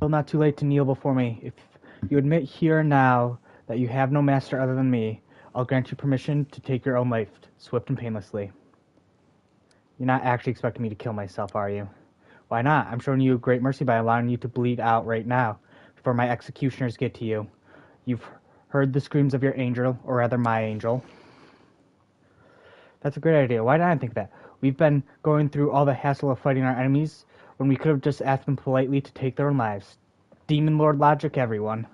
Still not too late to kneel before me. If you admit here and now that you have no master other than me, I'll grant you permission to take your own life, swift and painlessly. You're not actually expecting me to kill myself, are you? Why not? I'm showing you great mercy by allowing you to bleed out right now, before my executioners get to you. You've heard the screams of your angel, or rather my angel. That's a great idea. Why didn't I think that? We've been going through all the hassle of fighting our enemies when we could have just asked them politely to take their own lives. Demon Lord logic, everyone.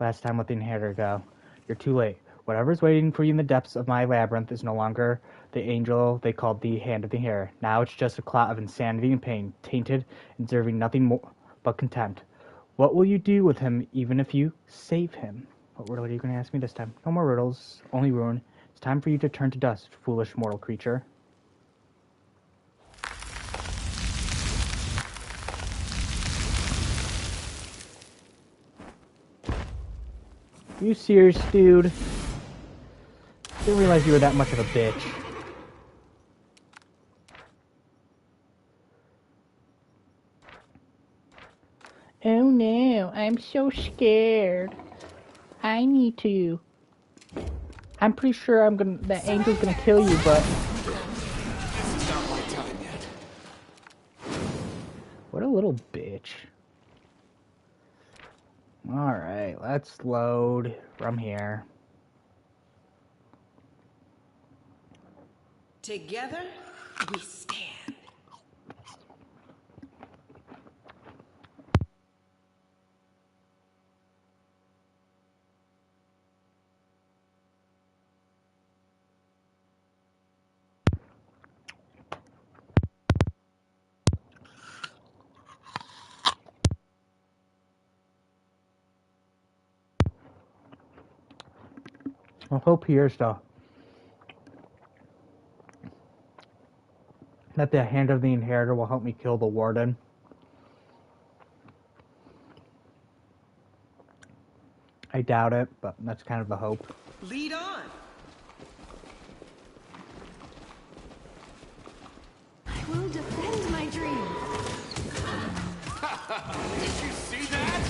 Last time let the Inheritor go. You're too late. Whatever's waiting for you in the depths of my labyrinth is no longer the angel they called the Hand of the Inheritor. Now it's just a clot of insanity and pain, tainted and deserving nothing more but contempt. What will you do with him even if you save him? What riddle are you going to ask me this time? No more riddles, only ruin. It's time for you to turn to dust, foolish mortal creature. You serious, dude? Didn't realize you were that much of a bitch. Oh no, I'm so scared. I need to. I'm pretty sure the angel's gonna kill you, but... It's not my time yet. What a little bitch. Alright, let's load from here. Together, we stand. I hope here's that the Hand of the Inheritor will help me kill the Warden. I doubt it, but that's kind of the hope. Lead on. I will defend my dream. Did you see that?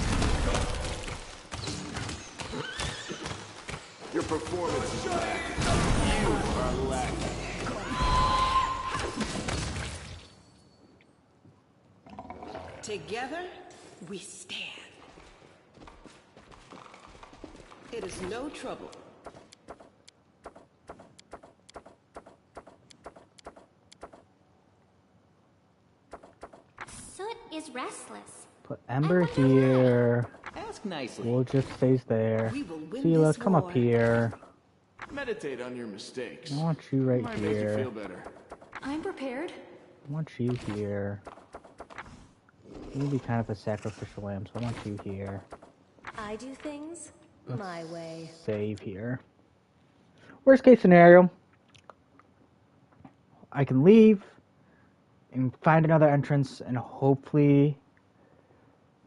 Your performance is lacking. You are lacking. Together, we stand. It is no trouble. Soot is restless. Put Ember here. Ask nicely. We'll just stays there. We will win Sela, this come war. up here. Meditate on your mistakes. I want you right Might make you here. feel better. I'm prepared. I want you here. You'll be kind of a sacrificial lamb, so I want you here. I do things my way. Save here. Worst case scenario, I can leave and find another entrance and hopefully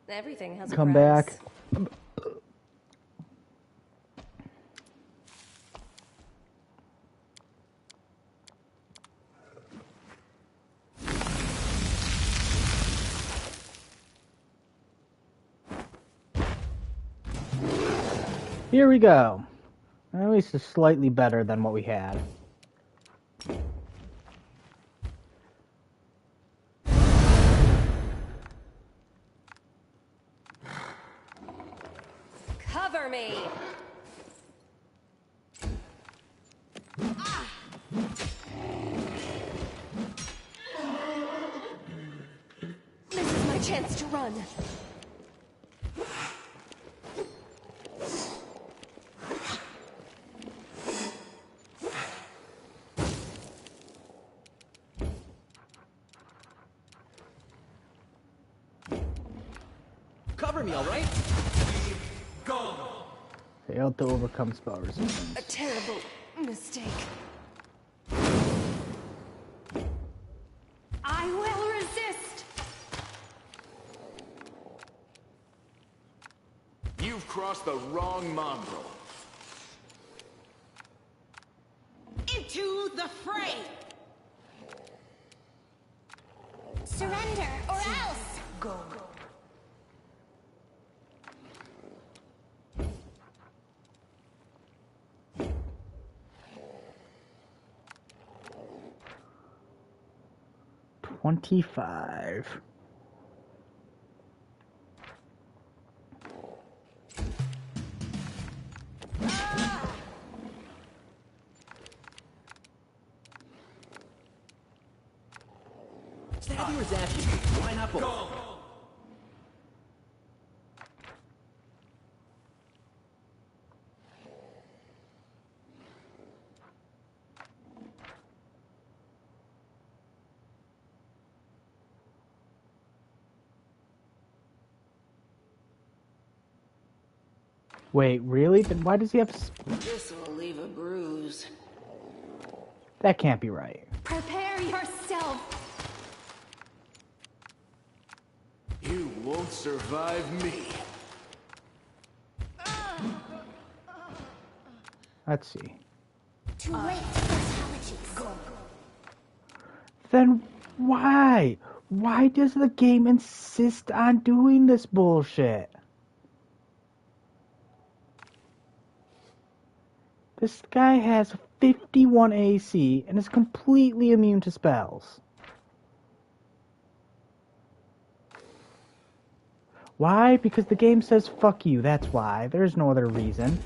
Everything has come a price. back. Here we go. At least it's slightly better than what we had. Cover me. This is my chance to run. Cover me, all right? Failed to overcome spell A resistance. terrible mistake. I will resist. You've crossed the wrong mongrel. Into the fray. Surrender or else. Go. 25. Stabby or zappy? Why not both? Wait, really? Then why does he have... This will leave a bruise. That can't be right. Prepare yourself. You won't survive me. Let's see. Too late for apologies. Go. Then why? Why does the game insist on doing this bullshit? This guy has 51 AC and is completely immune to spells. Why? Because the game says fuck you, that's why. There's no other reason.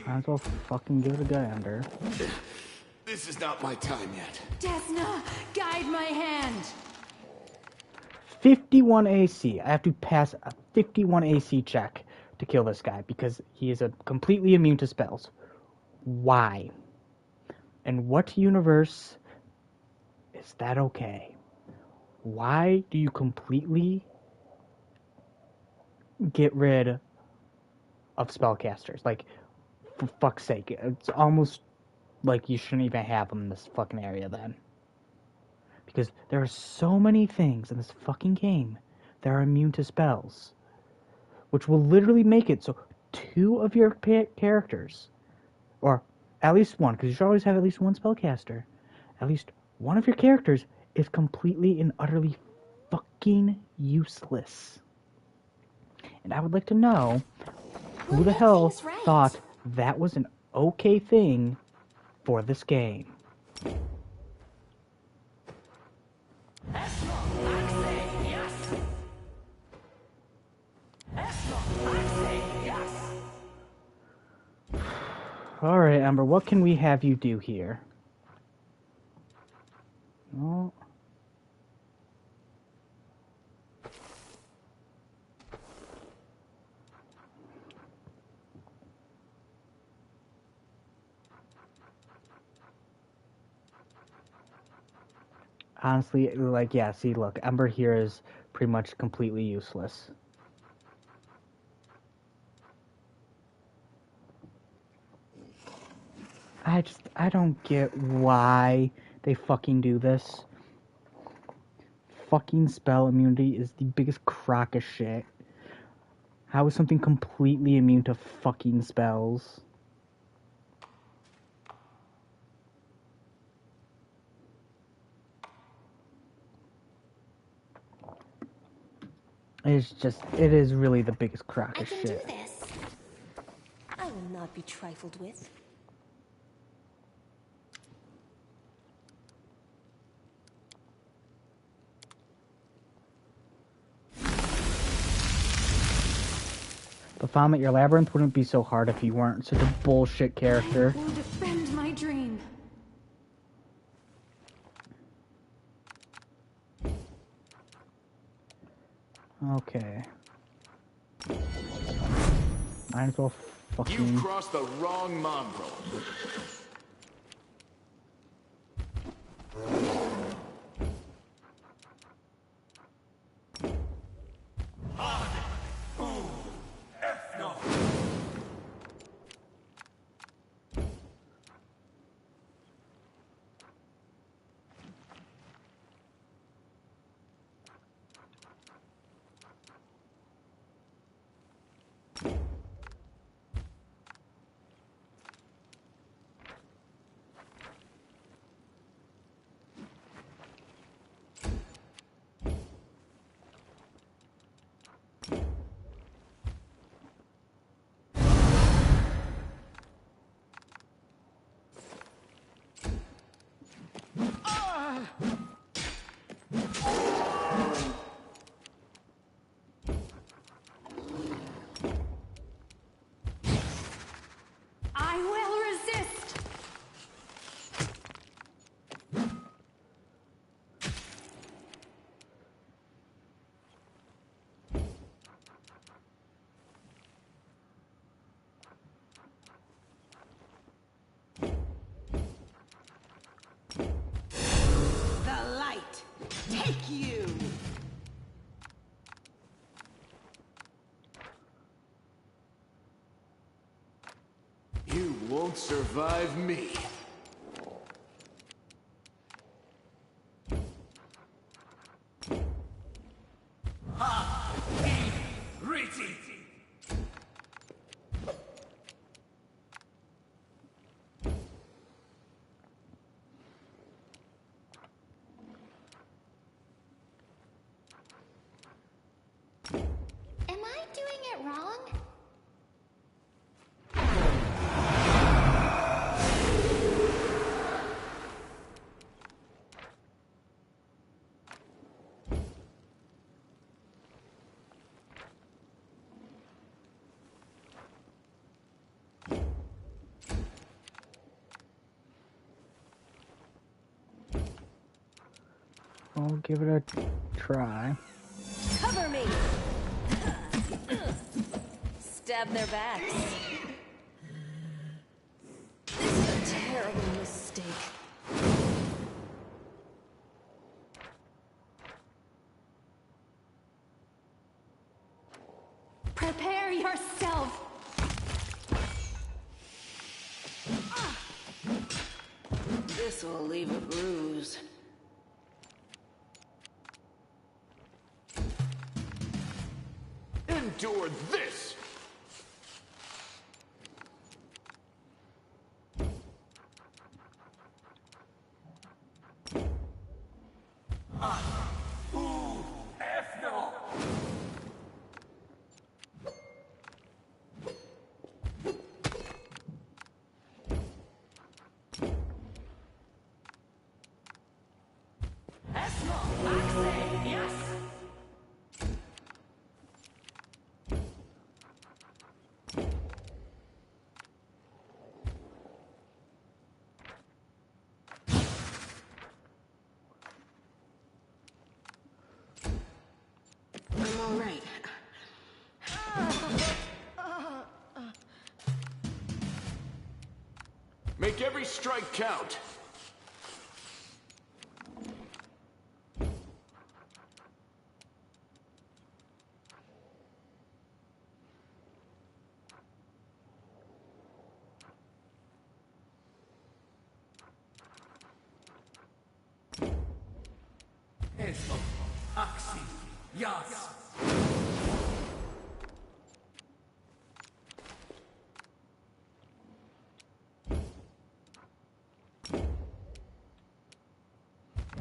Might as well fucking give it a guy under. This is not my time yet. Desna, guide my hand. 51 AC. I have to pass a 51 AC check to kill this guy because he is completely immune to spells. Why? In what universe is that okay? Why do you completely get rid of spellcasters? Like, for fuck's sake, it's almost like you shouldn't even have them in this fucking area then. Because there are so many things in this fucking game that are immune to spells, which will literally make it so two of your characters, or at least one, because you should always have at least one spellcaster, at least one of your characters is completely and utterly fucking useless. And I would like to know who the hell thought that was an okay thing for this game. Alright, Ember, what can we have you do here? Oh. Honestly, like, yeah, see, look, Ember here is pretty much completely useless. I don't get why they fucking do this. Fucking spell immunity is the biggest crock of shit. How is something completely immune to fucking spells? It is really the biggest crock of shit. I can do this. I will not be trifled with. Baphomet, your labyrinth wouldn't be so hard if you weren't such a bullshit character. I will defend my dream. Okay. Might as well fucking... You've crossed the wrong mongrel. take you! You won't survive me. Ha! Riti! Am I doing it wrong? I'll give it a try. Cover me! Stab their backs. This is a terrible mistake. Prepare yourself! This will leave a bruise. Endure this! I'm all right. Make every strike count. Eso, Axi, Yas.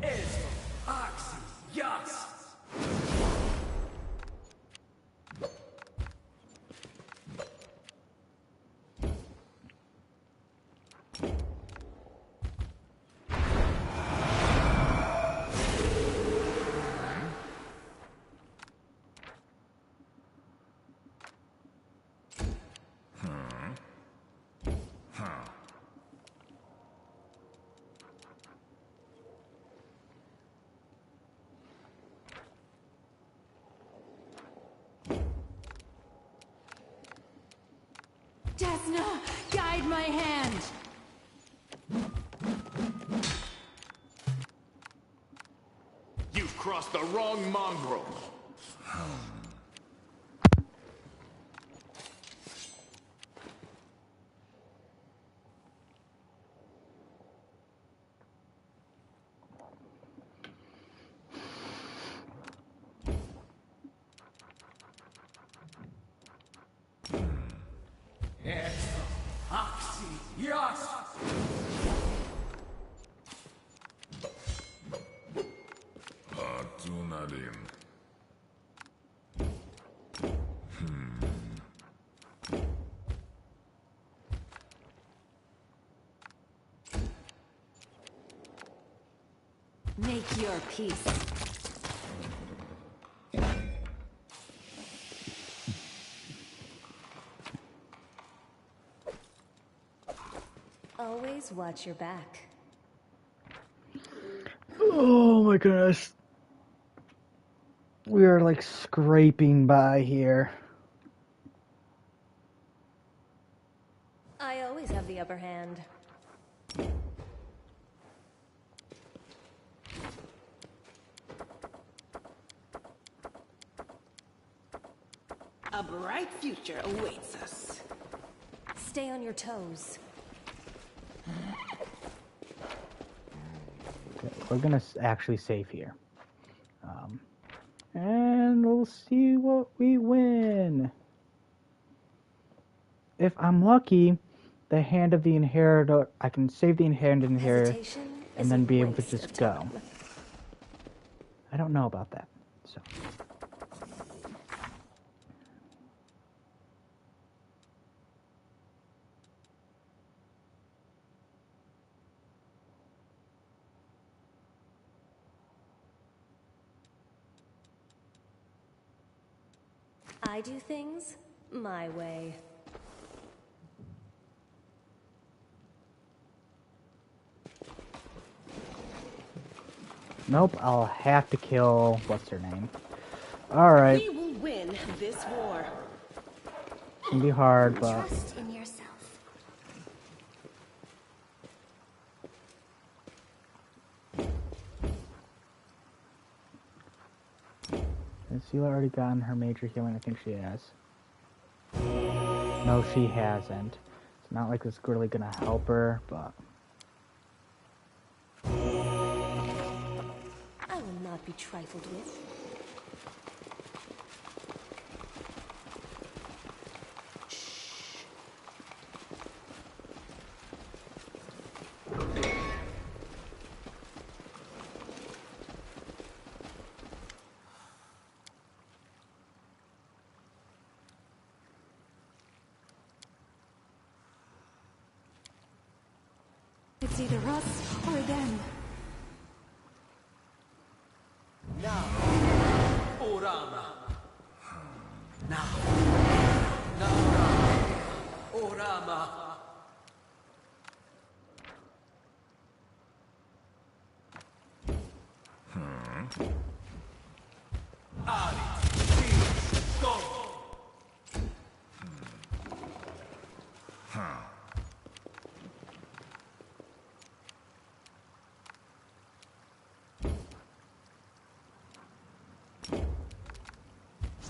Eso, Axi, Yas. Desna, guide my hand! You've crossed the wrong mongrel. Eso, Axi, Yas. Adrenaline. Make your peace. Always watch your back. Oh my goodness. We are like scraping by here. I always have the upper hand. bright future awaits us. Stay on your toes. Okay, we're gonna actually save here. And we'll see what we win. If I'm lucky, the Hand of the Inheritor, I can save the Hand of the Inheritor Hesitation and is then a be able to waste just of go. time. I don't know about that, so. I do things my way. Nope, I'll have to kill, what's her name? Alright, We will win this war. it's gonna be hard, but Trust in yourself. has Sela already gotten her major healing? I think she has. No, she hasn't. It's not like it's really gonna help her, but I will not be trifled with. It's either us or them. Now. Orama. Now. Now. Orama. Ali. Please. Go.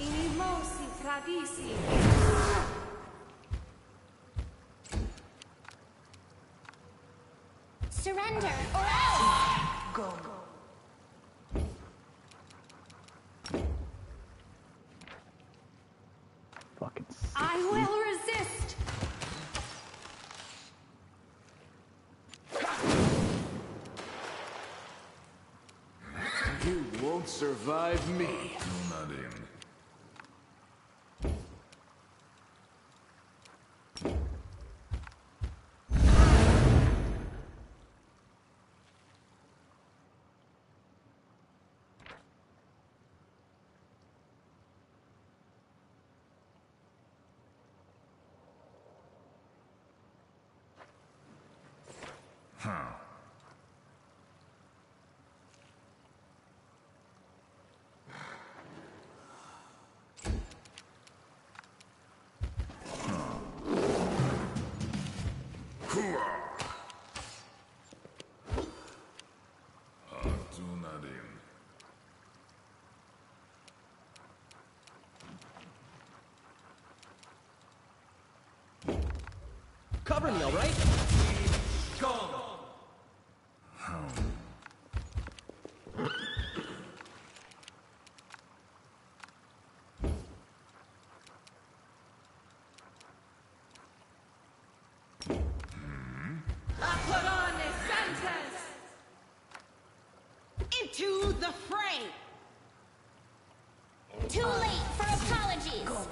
Inimosi tradisi. Surrender or else! Go. fucking I will resist. You won't survive me. Cover me, all right? Go. Into the fray. Too late for apologies!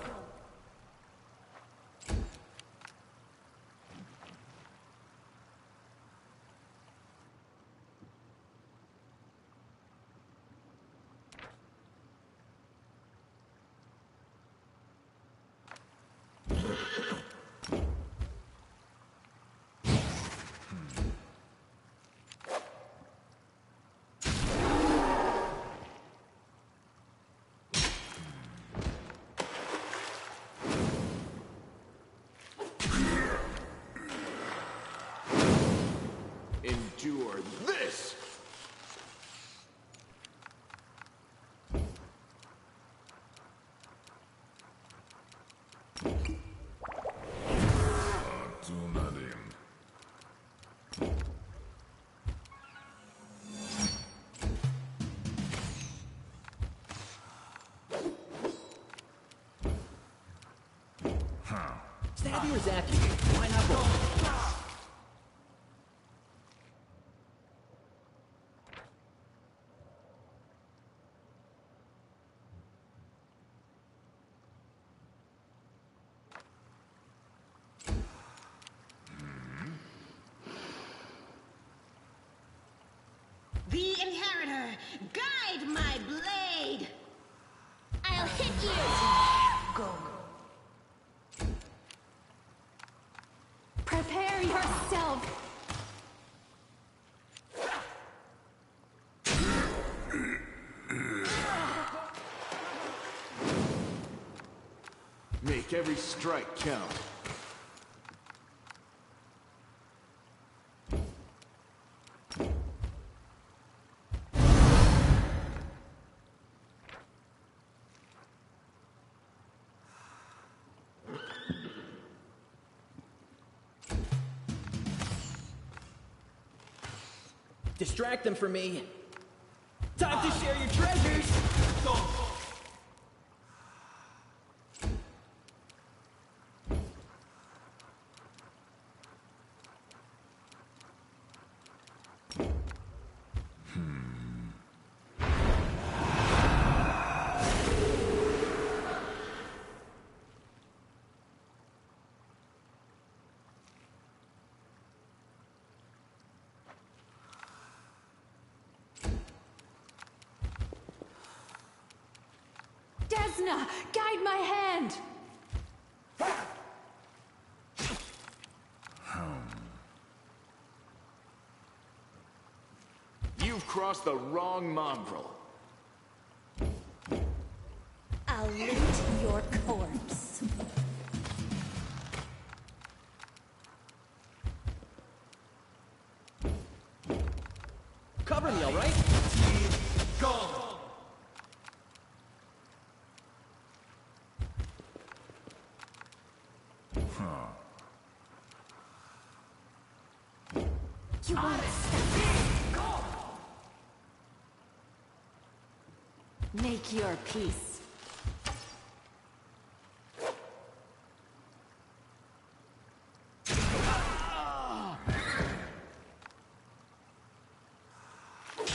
Endure this! Hammer's after you. Why not both? The Inheritor, guide my blade! I'll hit you! Go. Prepare yourself. Make every strike count. Distract them for me. Time to share your treasures! Go! Desna, guide my hand. You've crossed the wrong mongrel. I'll loot your corpse. Cover me, all right? Go! You won't stop. Make your peace.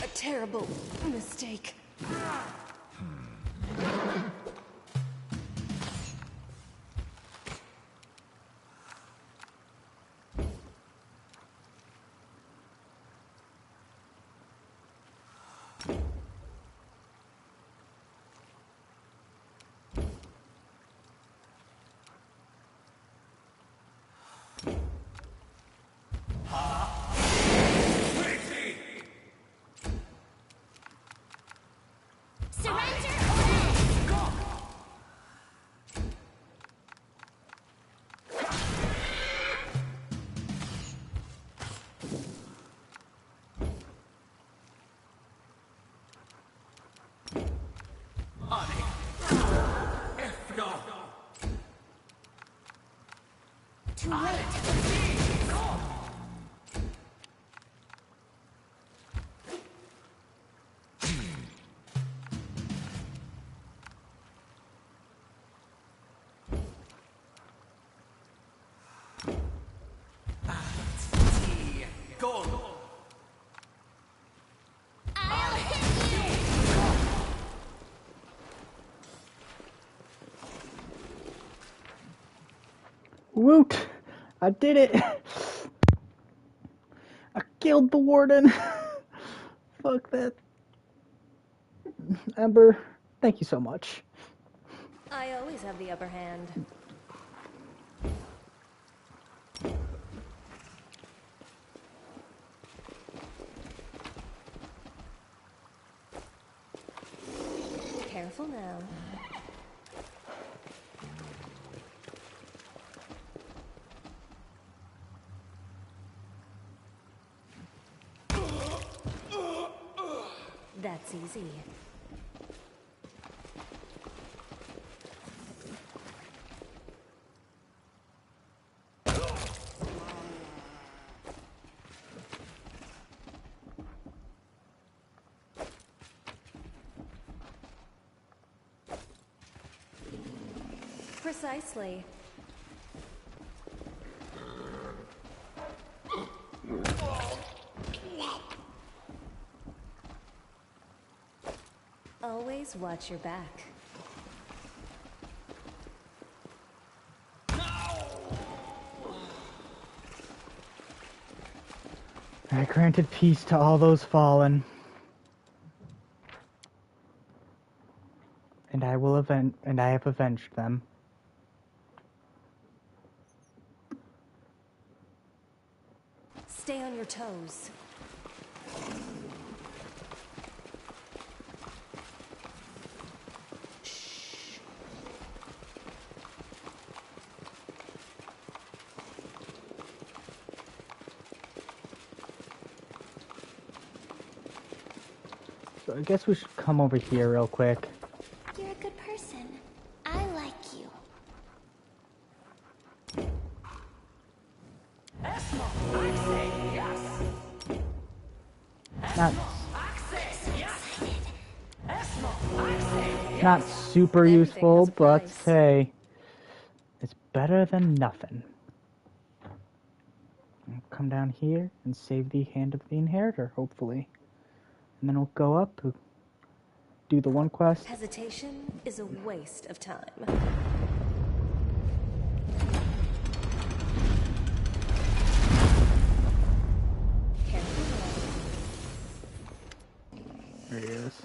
A terrible mistake. Surrender or else! Go! Too late. Go! I'll hit you! Woot! I did it! I killed the warden! Fuck that. Ember, thank you so much. I always have the upper hand. Careful now. That's easy. Precisely. always watch your back. I granted peace to all those fallen. And I have avenged them. Stay on your toes. So I guess we should come over here real quick. You're a good person. I like you. Not super Everything useful, has a but price. hey, it's better than nothing. I'll come down here and save the Hand of the Inheritor, hopefully. And then we'll go up, do the one quest. Hesitation is a waste of time. There he is.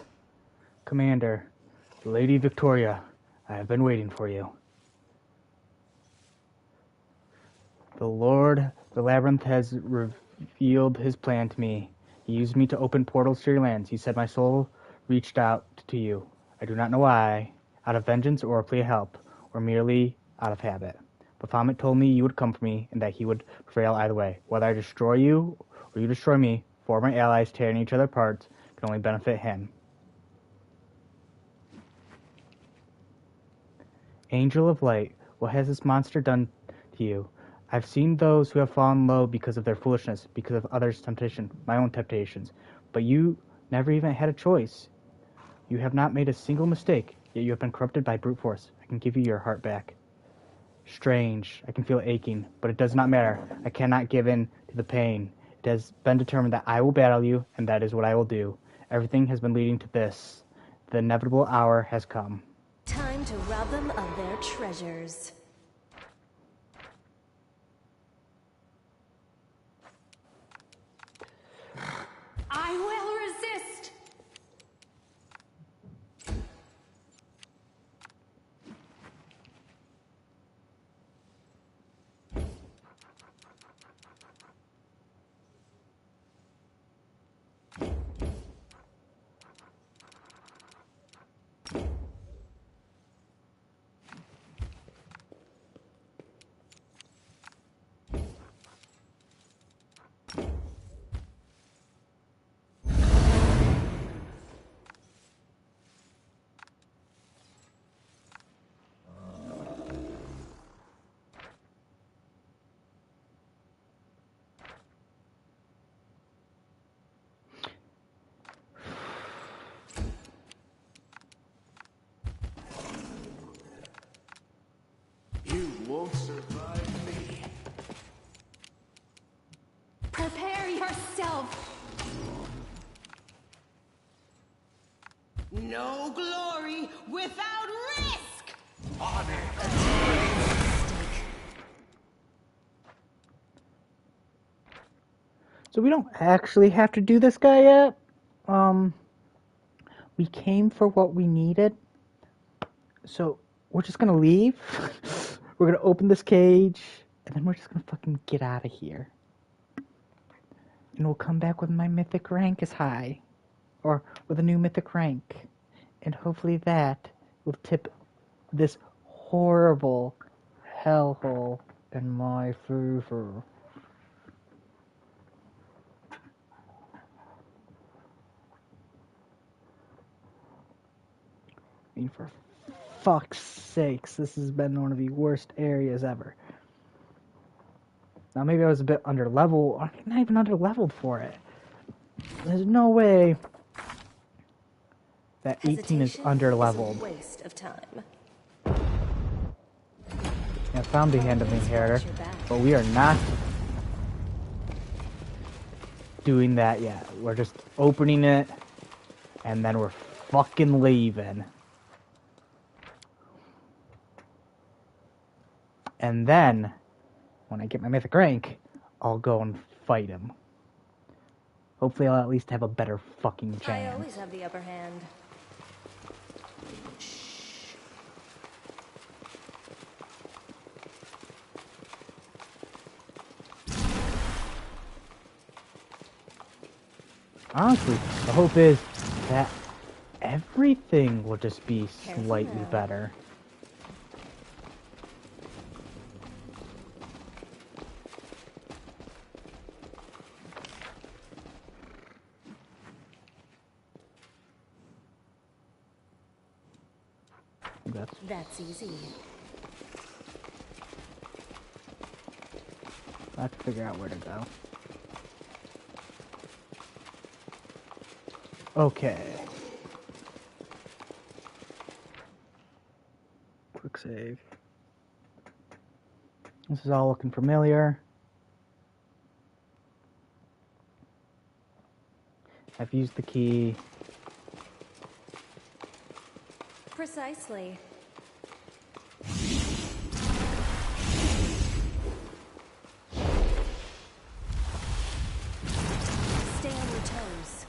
Commander, Lady Victoria, I have been waiting for you. The Lord, the Labyrinth has revealed his plan to me. He used me to open portals to your lands. He said my soul reached out to you. I do not know why, out of vengeance or a plea of help, or merely out of habit. Baphomet told me you would come for me, and that he would prevail either way. Whether I destroy you, or you destroy me, four of my allies tearing each other apart can only benefit him. Angel of Light, what has this monster done to you? I've seen those who have fallen low because of their foolishness, because of others' temptation, my own temptations. But you never even had a choice. You have not made a single mistake, yet you have been corrupted by brute force. I can give you your heart back. Strange, I can feel it aching, but it does not matter. I cannot give in to the pain. It has been determined that I will battle you, and that is what I will do. Everything has been leading to this. The inevitable hour has come. Time to rob them of their treasures. I will resist! You won't survive me. Prepare yourself! No glory without risk! So we don't actually have to do this guy yet. We came for what we needed. So we're just gonna leave. We're gonna open this cage, and then we're just gonna fucking get out of here. And we'll come back when my mythic rank is high. Or with a new mythic rank. And hopefully that will tip this horrible hellhole in my favor. I mean, for fuck's sakes, this has been one of the worst areas ever. Now maybe I was a bit underleveled. I'm not even underleveled for it. There's no way that 18 is Hesitation underleveled. is a waste of time. I found the Hand of the Inheritor, but we are not doing that yet. We're just opening it, and then we're fucking leaving. And then, when I get my mythic rank, I'll go and fight him. Hopefully I'll at least have a better fucking I chance. always have the upper hand. Honestly, the hope is that everything will just be Careful slightly now. better. That's easy. I have to figure out where to go. Okay. Quick save. This is all looking familiar. I've used the key. Precisely. Stay on your toes.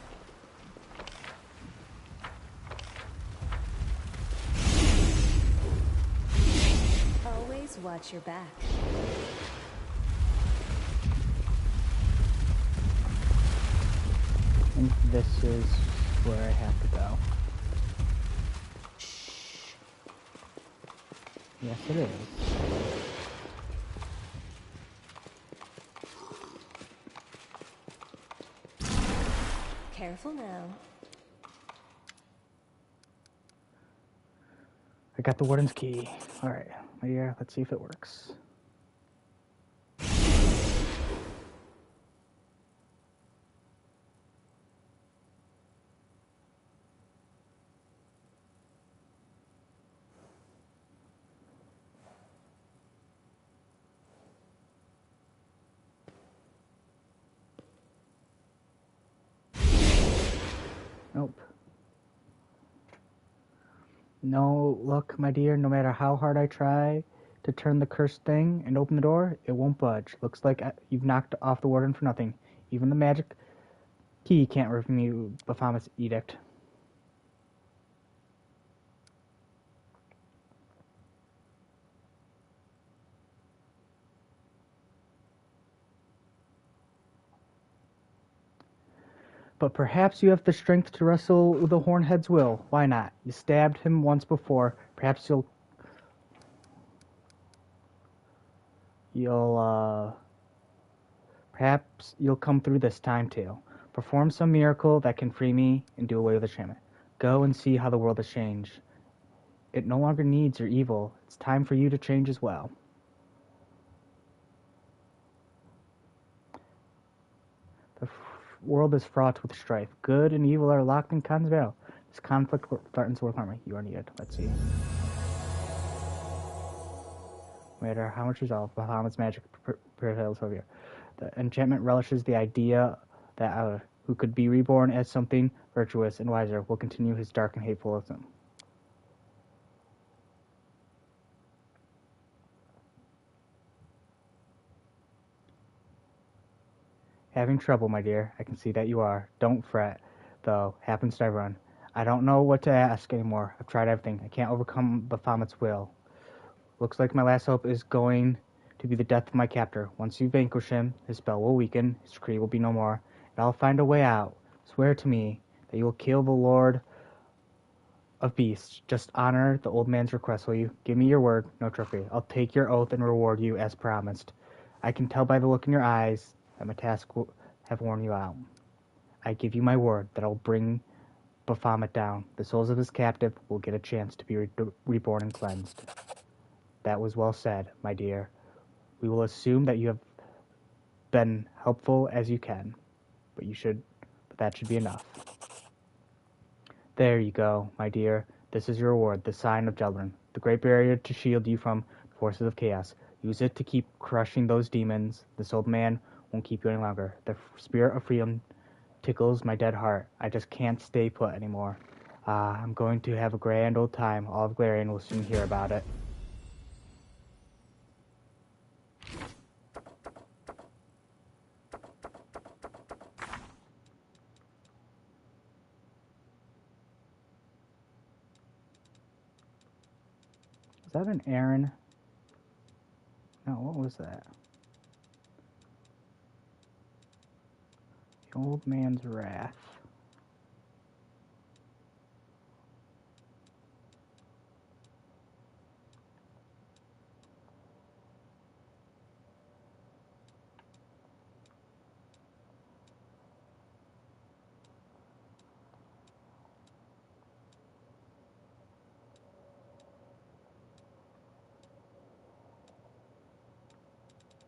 Always watch your back. I think this is where I have to go. Yes, it is. Careful now. I got the warden's key. Alright, yeah, let's see if it works. Nope. No, look, my dear, no matter how hard I try to turn the cursed thing and open the door, it won't budge. Looks like you've knocked off the warden for nothing. Even the magic key can't remove Baphomet's edict. But perhaps you have the strength to wrestle with the Hornhead's will. Why not? You stabbed him once before. Perhaps perhaps you'll come through this time too. Perform some miracle that can free me and do away with the shaman. Go and see how the world has changed. It no longer needs your evil. It's time for you to change as well. The world is fraught with strife. Good and evil are locked in Khan's veil. This conflict threatens world harmony. You are needed. Let's see. No matter how much resolve, Bahamut's magic prevails over you. The enchantment relishes the idea that who could be reborn as something virtuous and wiser will continue his dark and hatefulism. Having trouble, my dear. I can see that you are. Don't fret, though. Happens to everyone. I don't know what to ask anymore. I've tried everything. I can't overcome Baphomet's will. Looks like my last hope is going to be the death of my captor. Once you vanquish him, his spell will weaken, his decree will be no more, and I'll find a way out. Swear to me that you will kill the Lord of Beasts. Just honor the old man's request, will you? Give me your word, no trickery. I'll take your oath and reward you as promised. I can tell by the look in your eyes that my task will have worn you out. I give you my word that I'll bring Baphomet down. The souls of his captive will get a chance to be reborn and cleansed. That was well said, my dear. We will assume that you have been helpful as you can, but that should be enough. There you go, my dear. This is your reward, the sign of Jeldrin, the great barrier to shield you from the forces of chaos. Use it to keep crushing those demons. This old man won't keep you any longer. The spirit of freedom tickles my dead heart. I just can't stay put anymore. I'm going to have a grand old time. All of Glarian will soon hear about it. Is that an Aaron? No, what was that? The Old Man's Wrath.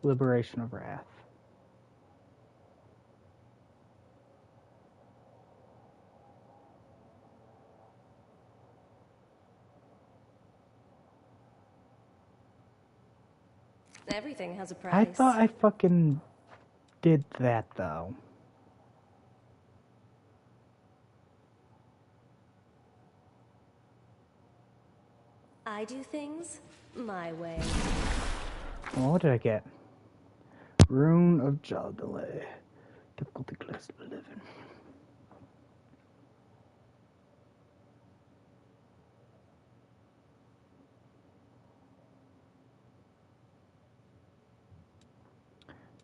Liberation of Wrath. Everything has a price. I thought I fucking did that, though. I do things my way. Well, what did I get? Rune of Jaldale. Difficulty class 11.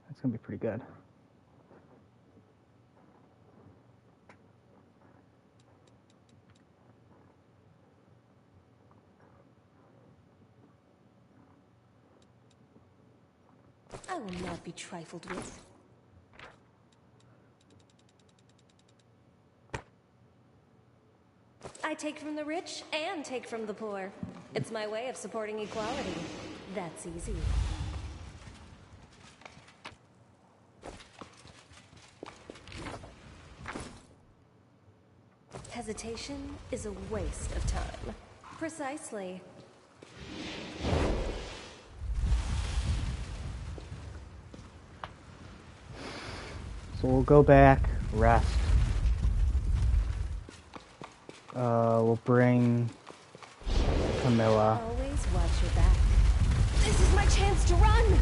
That's gonna be pretty good. I will not be trifled with. I take from the rich and take from the poor. It's my way of supporting equality. That's easy. Hesitation is a waste of time. Precisely. So we'll go back, rest. We'll bring Camilla. Always watch your back. This is my chance to run!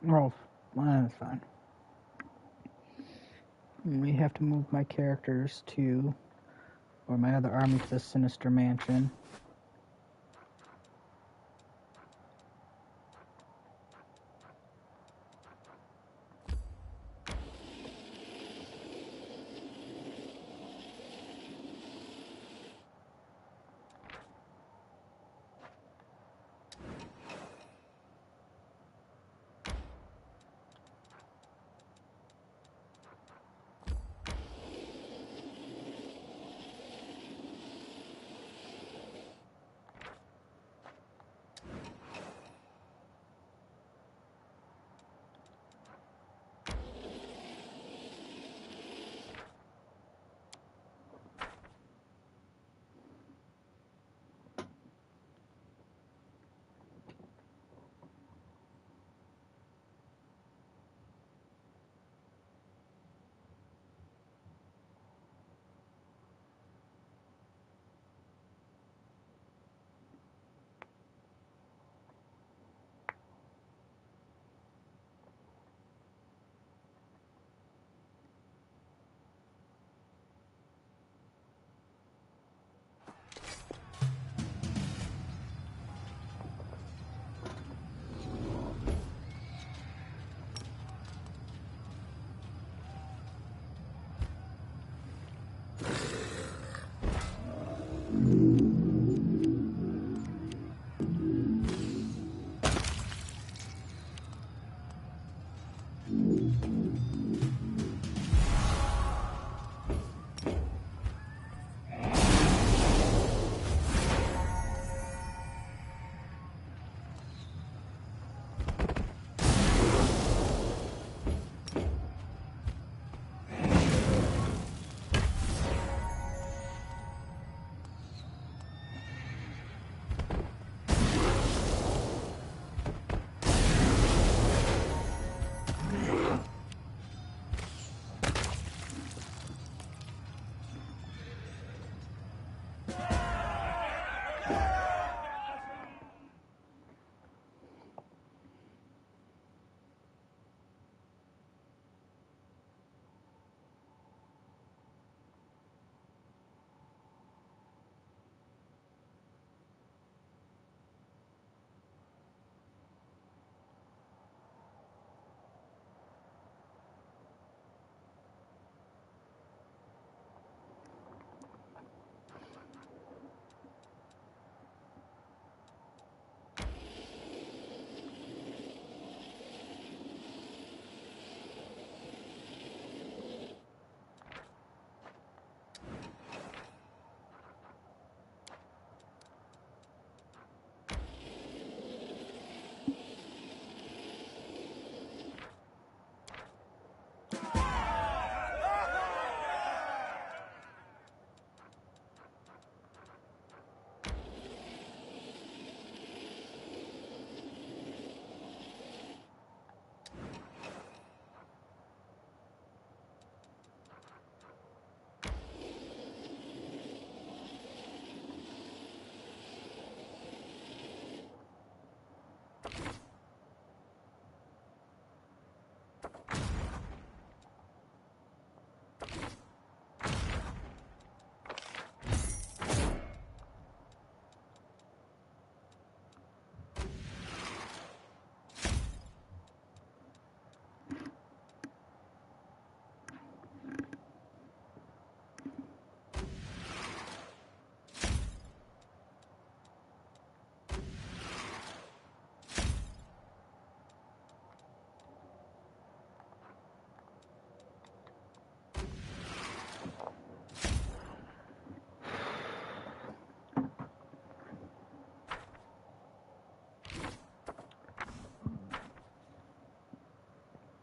Oh, that's fine. We have to move my characters to, or my other army to the Sinister Mansion.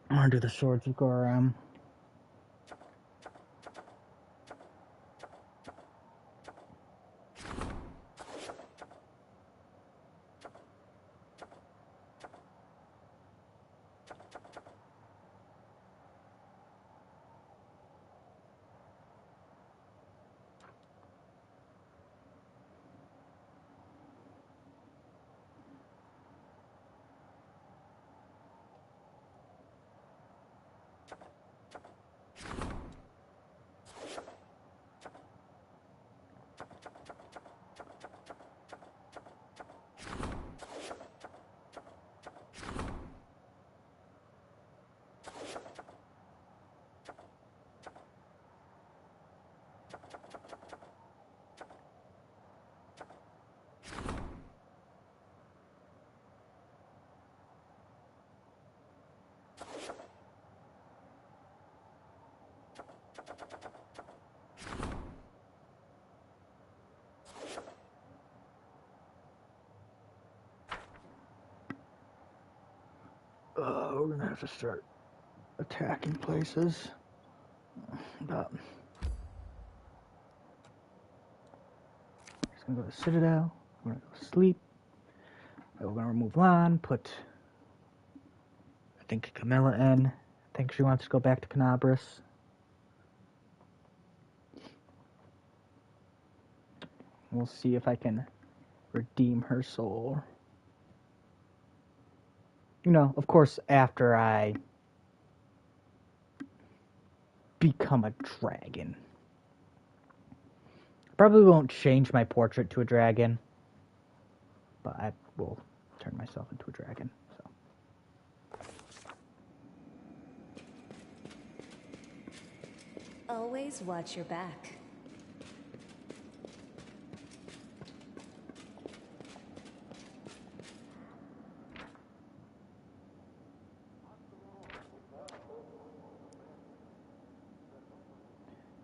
I'm gonna do the Swords of Goram. We're gonna have to start attacking places. But just gonna go to the Citadel. We're gonna go sleep. We're gonna remove Lon. Put, I think, Camilla in. I think she wants to go back to Canabras. We'll see if I can redeem her soul. You know, of course, after I become a dragon. Probably won't change my portrait to a dragon, but I will turn myself into a dragon. So. Always watch your back.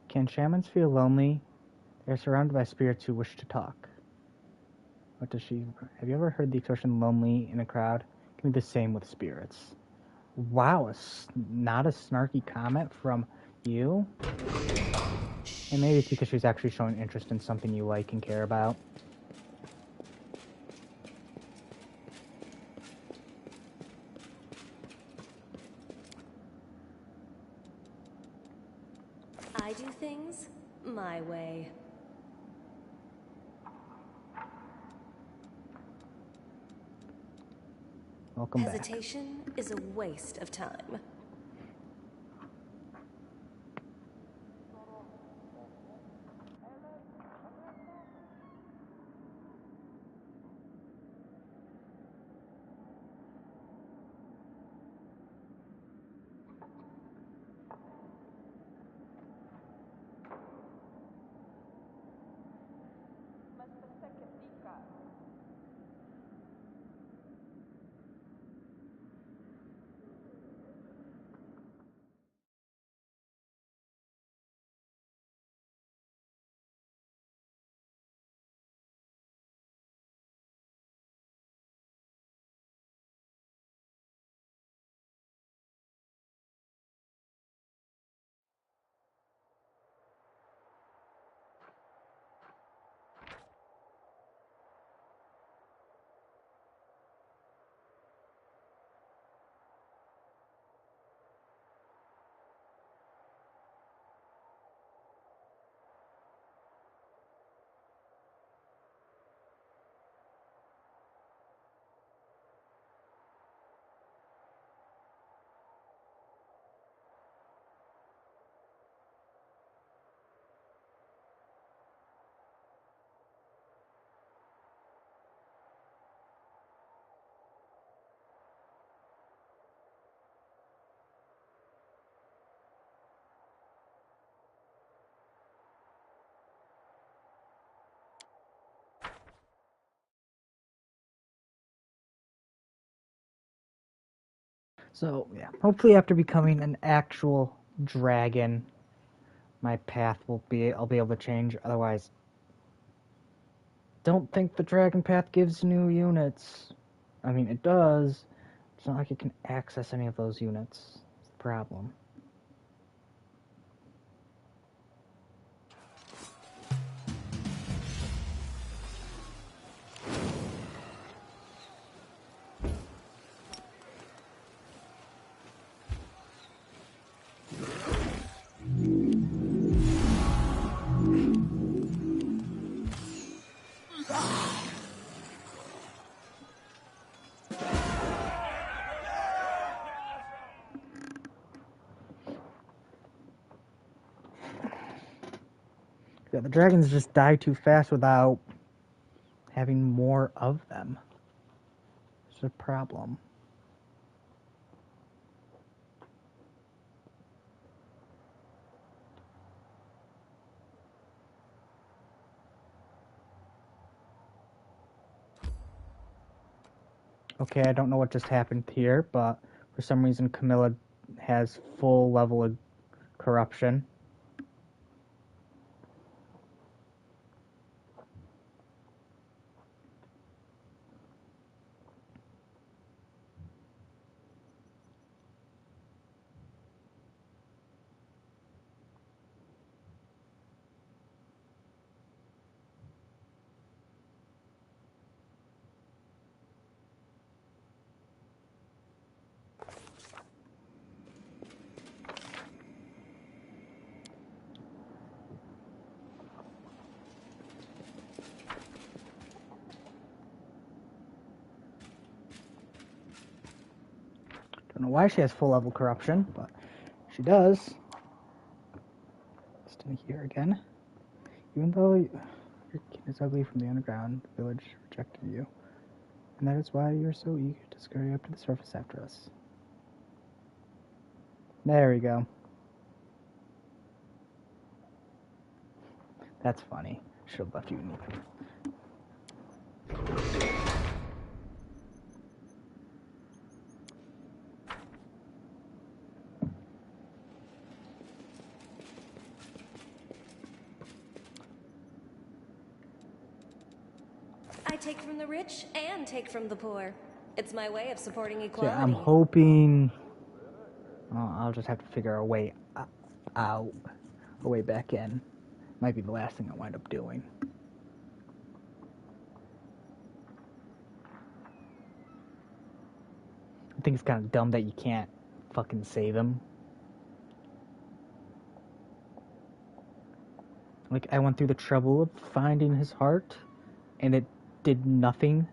Can shamans feel lonely? They're surrounded by spirits who wish to talk. What does she... Have you ever heard the expression lonely in a crowd? It can be the same with spirits. Wow, not a snarky comment from you? And maybe it's because she's actually showing interest in something you like and care about. I do things my way. Welcome back. Hesitation is a waste of time. So, yeah, hopefully after becoming an actual dragon, my path I'll be able to change. Otherwise, don't think the dragon path gives new units. I mean, it does. It's not like it can access any of those units. It's the problem. Yeah, the dragons just die too fast without having more of them. It's a problem. Okay, I don't know what just happened here, but for some reason Camilla has full level of corruption. know why she has full level corruption, but she does. Just in here again. Even though your kin is ugly from the underground, the village rejected you. And that is why you're so eager to scurry up to the surface after us. There we go. That's funny. Should have left you in Ethan. I take from the rich and take from the poor. It's my way of supporting equality. Yeah, I'm hoping... Oh, I'll just have to figure a way out. A way back in. Might be the last thing I wind up doing. I think it's kind of dumb that you can't fucking save him. Like, I went through the trouble of finding his heart, and it did nothing.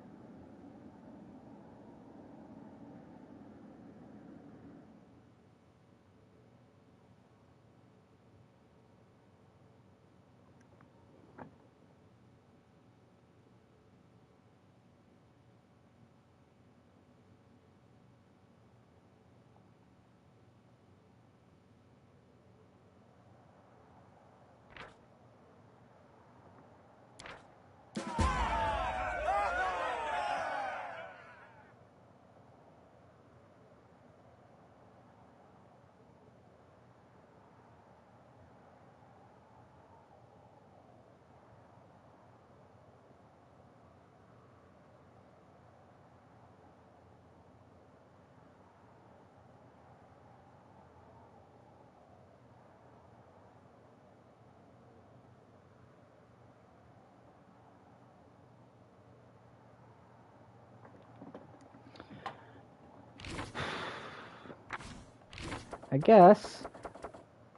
I guess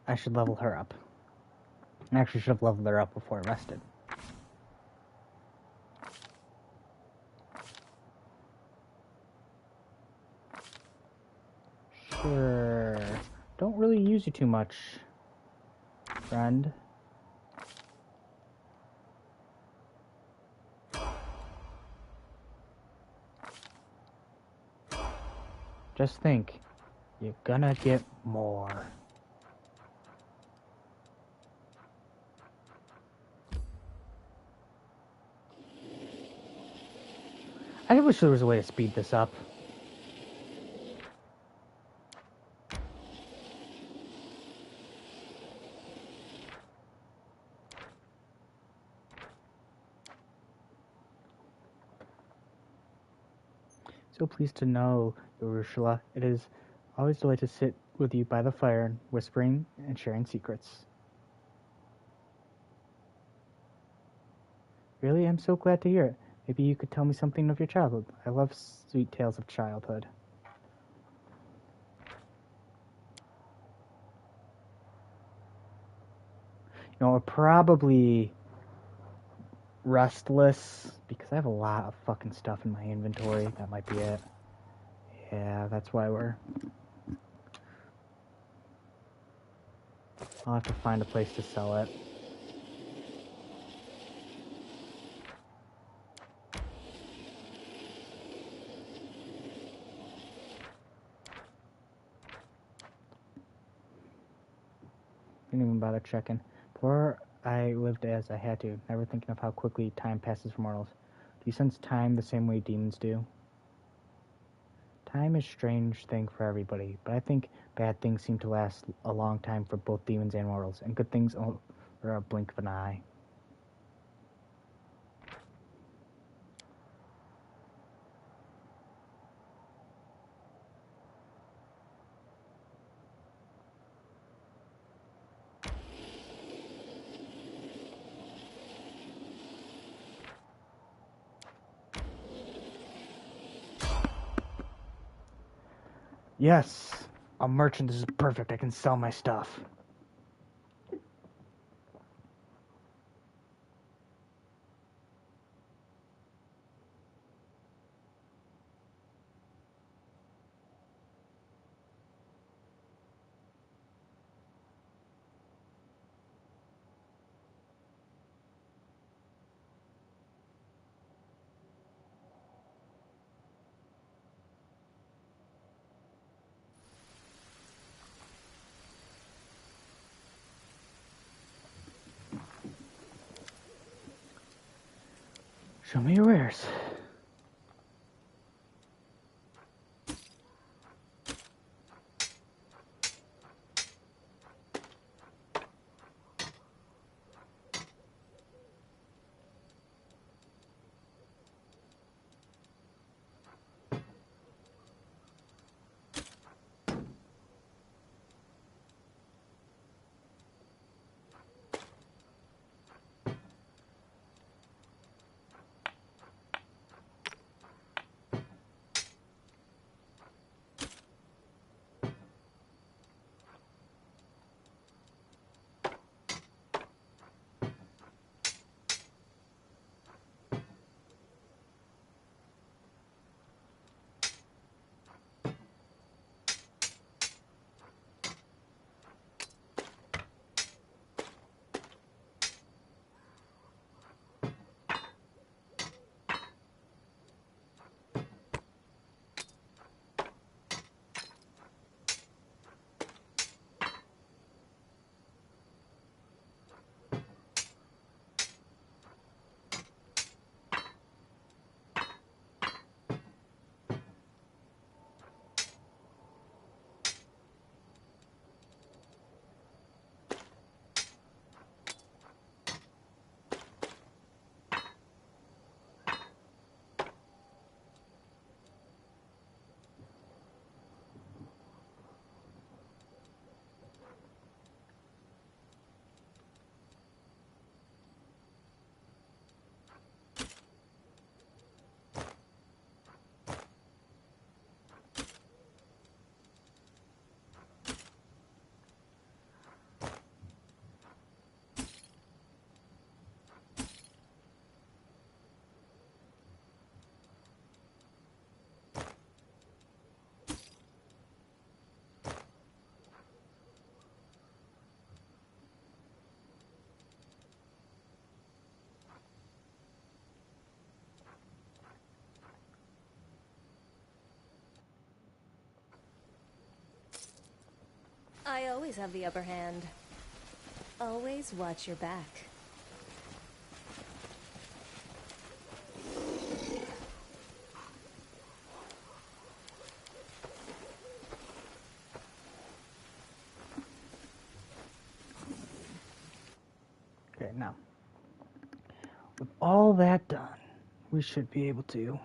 I should level her up. I actually should have leveled her up before I rested. Sure. Don't really use you too much, friend. Just think, you're gonna get more. I wish there was a way to speed this up. So pleased to know, Ursula. It is always a delight to sit with you by the fire, whispering and sharing secrets. Really, I'm so glad to hear it. Maybe you could tell me something of your childhood. I love sweet tales of childhood. You know, probably restless, because I have a lot of fucking stuff in my inventory. That might be it. Yeah, that's why I'll have to find a place to sell it. Didn't even bother checking. Before I lived as I had to, never thinking of how quickly time passes for mortals. Do you sense time the same way demons do? Time is a strange thing for everybody, but I think bad things seem to last a long time for both demons and mortals, and good things over a blink of an eye. Yes, a merchant. This is perfect. I can sell my stuff. Show me your wares. I always have the upper hand. Always watch your back. Okay, now, with all that done, we should be able to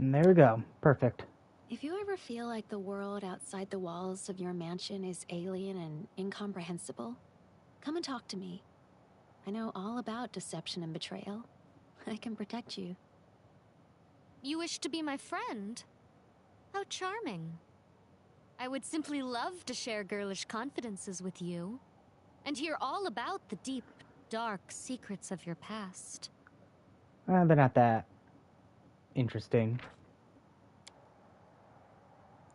and there we go. Perfect. If you ever feel like the world outside the walls of your mansion is alien and incomprehensible, come and talk to me. I know all about deception and betrayal. I can protect you. You wish to be my friend? How charming. I would simply love to share girlish confidences with you, and hear all about the deep, dark secrets of your past. They're not that interesting.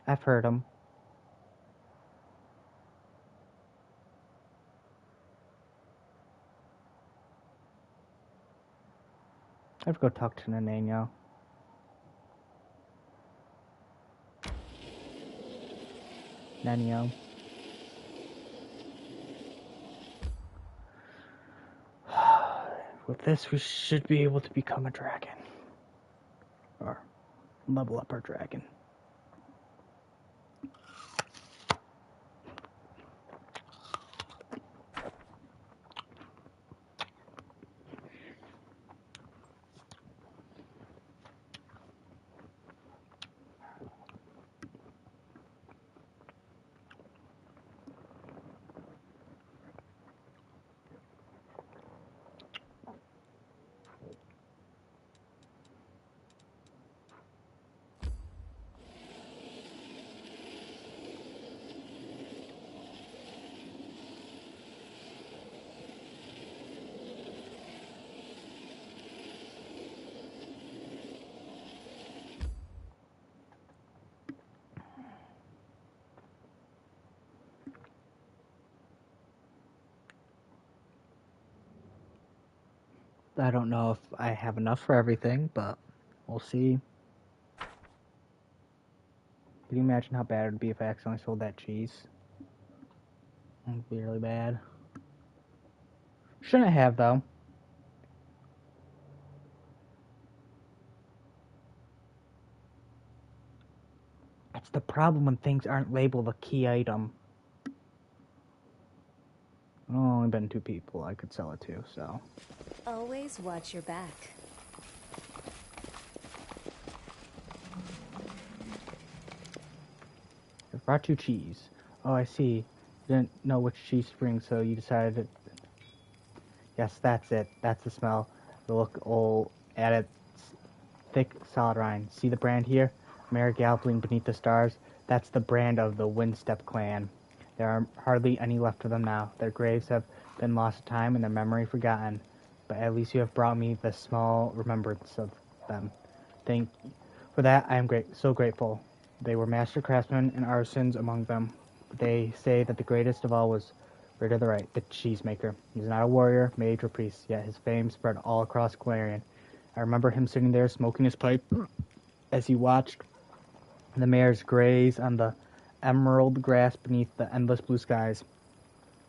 I've heard them. I have to go talk to Naneno. Nanio. With this, we should be able to become a dragon. Or level up our dragon. I don't know if I have enough for everything, but we'll see. Can you imagine how bad it would be if I accidentally sold that cheese? It would be really bad. Shouldn't have, though. That's the problem when things aren't labeled a key item. I've only been 2 people I could sell it to, so. Always watch your back. I brought you cheese. Oh, I see. You didn't know which cheese to bring, so you decided to... Yes, that's it. That's the smell. The look old at its thick, solid rind. See the brand here? Mare galloping beneath the stars. That's the brand of the Windstep clan. There are hardly any left of them now. Their graves have been lost to time and their memory forgotten. But at least you have brought me the small remembrance of them. Thank you. For that, I am so grateful. They were master craftsmen and artisans among them. They say that the greatest of all was Ritter the Right, the cheesemaker. He was not a warrior, mage, or priest, yet his fame spread all across Galarian. I remember him sitting there smoking his pipe as he watched the mares graze on the emerald grass beneath the endless blue skies.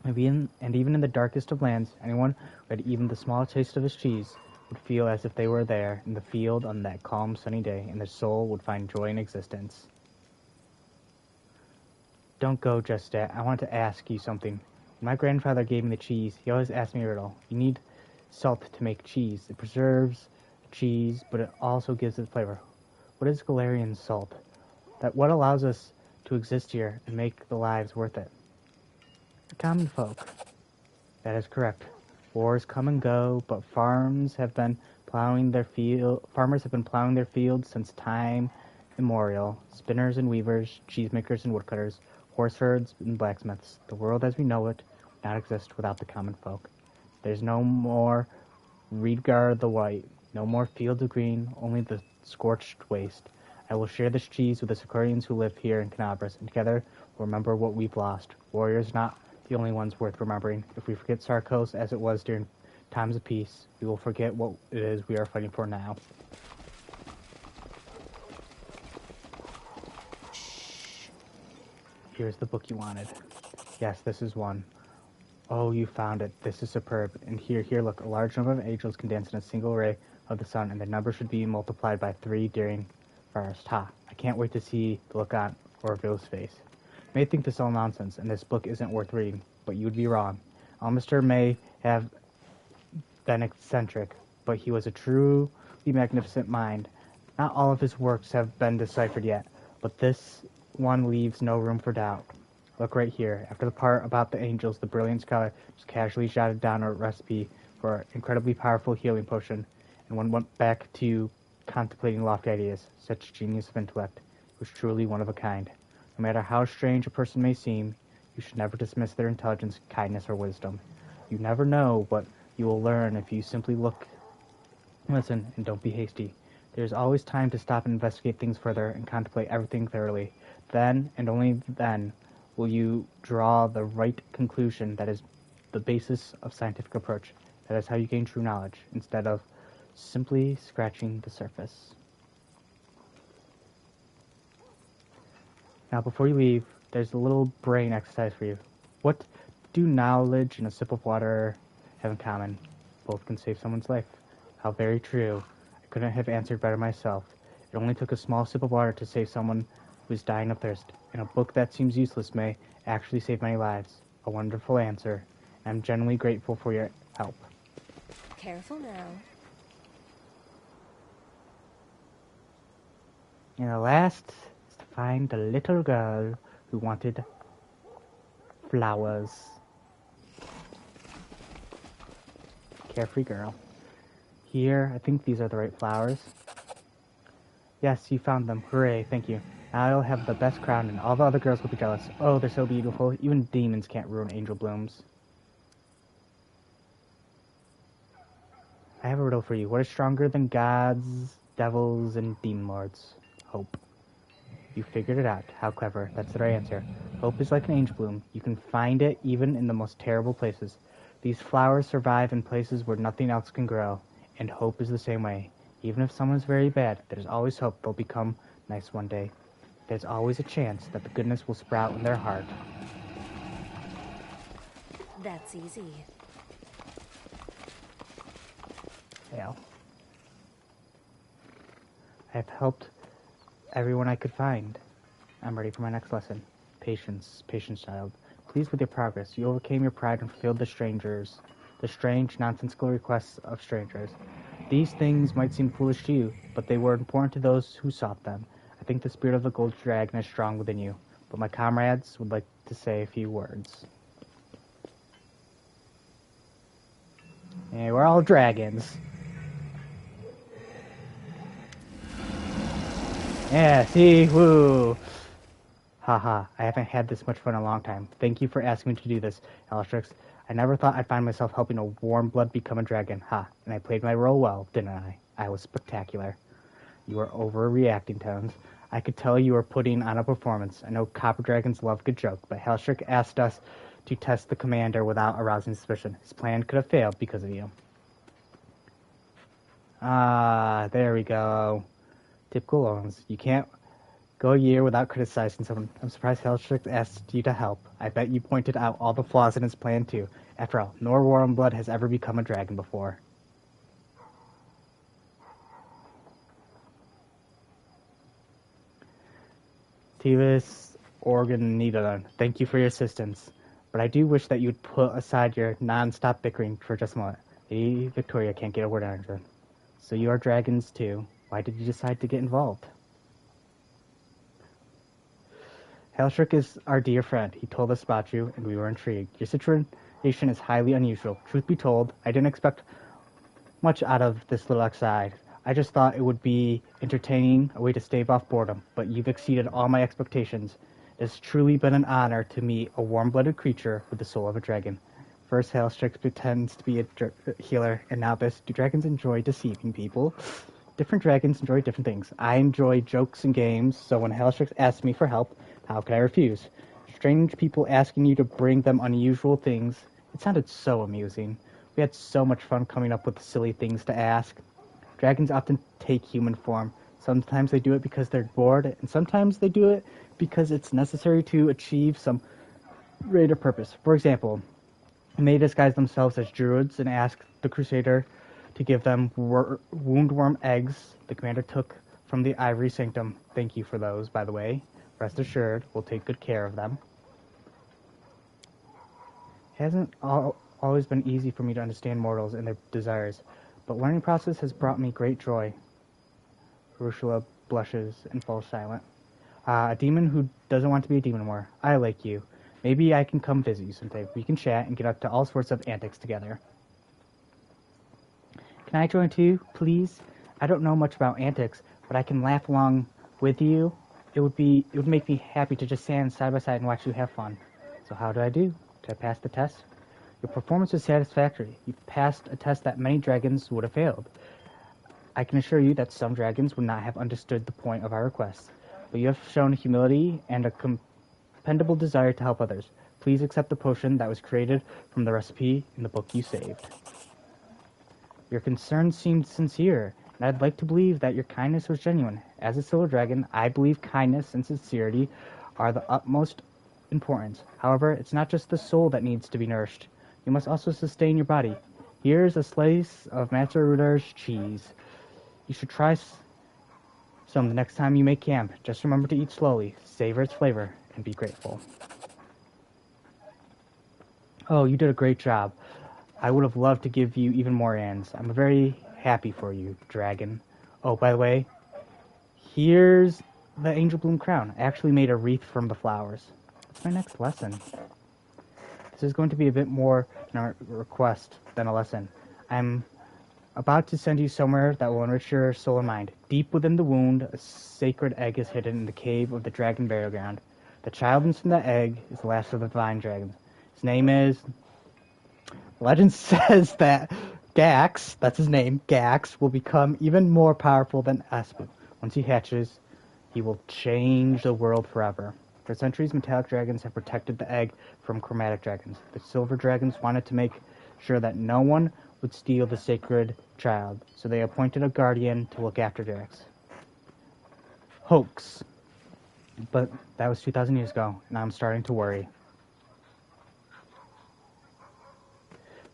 And even in the darkest of lands, anyone who had even the smallest taste of his cheese would feel as if they were there in the field on that calm sunny day, and their soul would find joy in existence. Don't go just yet. I want to ask you something. When my grandfather gave me the cheese, he always asked me a riddle. You need salt to make cheese. It preserves cheese, but it also gives it flavor. What is Galarian salt? What allows us to exist here and make the lives worth it? The common folk. That is correct. Wars come and go, but farmers have been plowing their fields since time immemorial. Spinners and weavers, cheesemakers and woodcutters, horse herds and blacksmiths. The world as we know it would not exist without the common folk. There's no more Reedgar the White, no more fields of green, only the scorched waste. I will share this cheese with the Sakurians who live here in Canabras, and together we'll remember what we've lost. Warriors not the only ones worth remembering. If we forget Sarkos as it was during times of peace, we will forget what it is we are fighting for now. Shh. Here's the book you wanted. Yes, this is one. Oh, you found it. This is superb. And here, look. A large number of angels can dance in a single ray of the sun, and the number should be multiplied by 3 during first. Ha! I can't wait to see the look on Orville's face. You may think this all nonsense, and this book isn't worth reading, but you'd be wrong. Almister may have been eccentric, but he was a truly magnificent mind. Not all of his works have been deciphered yet, but this one leaves no room for doubt. Look right here. After the part about the angels, the brilliant scholar just casually jotted down a recipe for an incredibly powerful healing potion, and one went back to contemplating lofty ideas. Such genius of intellect was truly one of a kind. No matter how strange a person may seem, you should never dismiss their intelligence, kindness, or wisdom. You never know what you will learn if you simply listen, and don't be hasty. There is always time to stop and investigate things further and contemplate everything thoroughly. Then, and only then, will you draw the right conclusion that is the basis of scientific approach. That is how you gain true knowledge, instead of simply scratching the surface. Now, before you leave, there's a little brain exercise for you. What do knowledge and a sip of water have in common? Both can save someone's life. How very true. I couldn't have answered better myself. It only took a small sip of water to save someone who is dying of thirst, and a book that seems useless may actually save many lives. A wonderful answer. I'm genuinely grateful for your help. Careful now. And the last is to find the little girl who wanted flowers. Carefree girl. Here, I think these are the right flowers. Yes, you found them. Hooray, thank you. Now I'll have the best crown and all the other girls will be jealous. Oh, they're so beautiful. Even demons can't ruin angel blooms. I have a riddle for you. What is stronger than gods, devils, and demon lords? Hope. You figured it out. How clever. That's the right answer. Hope is like an angel bloom. You can find it even in the most terrible places. These flowers survive in places where nothing else can grow. And hope is the same way. Even if someone's very bad, there's always hope they'll become nice one day. There's always a chance that the goodness will sprout in their heart. That's easy. Yeah. I've helped everyone I could find. I'm ready for my next lesson. Patience, patience, child. Pleased with your progress. You overcame your pride and fulfilled the strange, nonsensical requests of strangers. These things might seem foolish to you, but they were important to those who sought them. I think the spirit of the gold dragon is strong within you, but my comrades would like to say a few words. Hey, we're all dragons. Yeah, see? Woo! Haha, I haven't had this much fun in a long time. Thank you for asking me to do this, Alestrix. I never thought I'd find myself helping a warm blood become a dragon. Ha, and I played my role well, didn't I? I was spectacular. You are overreacting, Tones. I could tell you were putting on a performance. I know copper dragons love a good joke, but Halstrick asked us to test the commander without arousing suspicion. His plan could have failed because of you. Ah, there we go. Typical Owens. You can't go a year without criticizing someone. I'm surprised Halstrick asked you to help. I bet you pointed out all the flaws in his plan, too. After all, no warm blood has ever become a dragon before. Tivis, Oregon, Niederland, thank you for your assistance. But I do wish that you'd put aside your non-stop bickering for just a moment. Lady Victoria can't get a word out of her. So you are dragons, too. Why did you decide to get involved? Halstrick is our dear friend. He told us about you, and we were intrigued. Your situation is highly unusual. Truth be told, I didn't expect much out of this little exercise. I just thought it would be entertaining, a way to stave off boredom, but you've exceeded all my expectations. It has truly been an honor to meet a warm-blooded creature with the soul of a dragon. First, Halstrix pretends to be a healer, and now this. Do dragons enjoy deceiving people? Different dragons enjoy different things. I enjoy jokes and games, so when Halstrix asks me for help, how could I refuse? Strange people asking you to bring them unusual things. It sounded so amusing. We had so much fun coming up with silly things to ask. Dragons often take human form. Sometimes they do it because they're bored, and sometimes they do it because it's necessary to achieve some greater purpose. For example, they may disguise themselves as druids and ask the Crusader to give them woundworm eggs the commander took from the Ivory Sanctum. Thank you for those, by the way. Rest assured, we'll take good care of them. It hasn't always been easy for me to understand mortals and their desires, but learning process has brought me great joy. Ursula blushes and falls silent. A demon who doesn't want to be a demon anymore. I like you. Maybe I can come visit you someday. We can chat and get up to all sorts of antics together. Can I join too, please? I don't know much about antics, but I can laugh along with you. It would make me happy to just stand side by side and watch you have fun. So how do I do? Did I pass the test? Your performance is satisfactory. You've passed a test that many dragons would have failed. I can assure you that some dragons would not have understood the point of our request. But you have shown humility and a commendable desire to help others. Please accept the potion that was created from the recipe in the book you saved. Your concern seemed sincere, and I'd like to believe that your kindness was genuine. As a silver dragon, I believe kindness and sincerity are the utmost importance. However, it's not just the soul that needs to be nourished. You must also sustain your body. Here's a slice of Master Ruder's cheese. You should try some the next time you make camp. Just remember to eat slowly, savor its flavor, and be grateful. Oh, you did a great job. I would have loved to give you even more ands. I'm very happy for you, dragon. Oh, by the way, here's the Angel Bloom crown. I actually made a wreath from the flowers. What's my next lesson? This is going to be a bit more a request than a lesson. I'm about to send you somewhere that will enrich your soul and mind. Deep within the wound, a sacred egg is hidden in the cave of the dragon burial ground. The child inside the egg is the last of the divine dragons. His name is... Legend says that Gax, that's his name, Gax, will become even more powerful than Aspu. Once he hatches, he will change the world forever. For centuries, metallic dragons have protected the egg from chromatic dragons. The silver dragons wanted to make sure that no one would steal the sacred child, so they appointed a guardian to look after Drax. Hoax. But that was 2,000 years ago, and I'm starting to worry.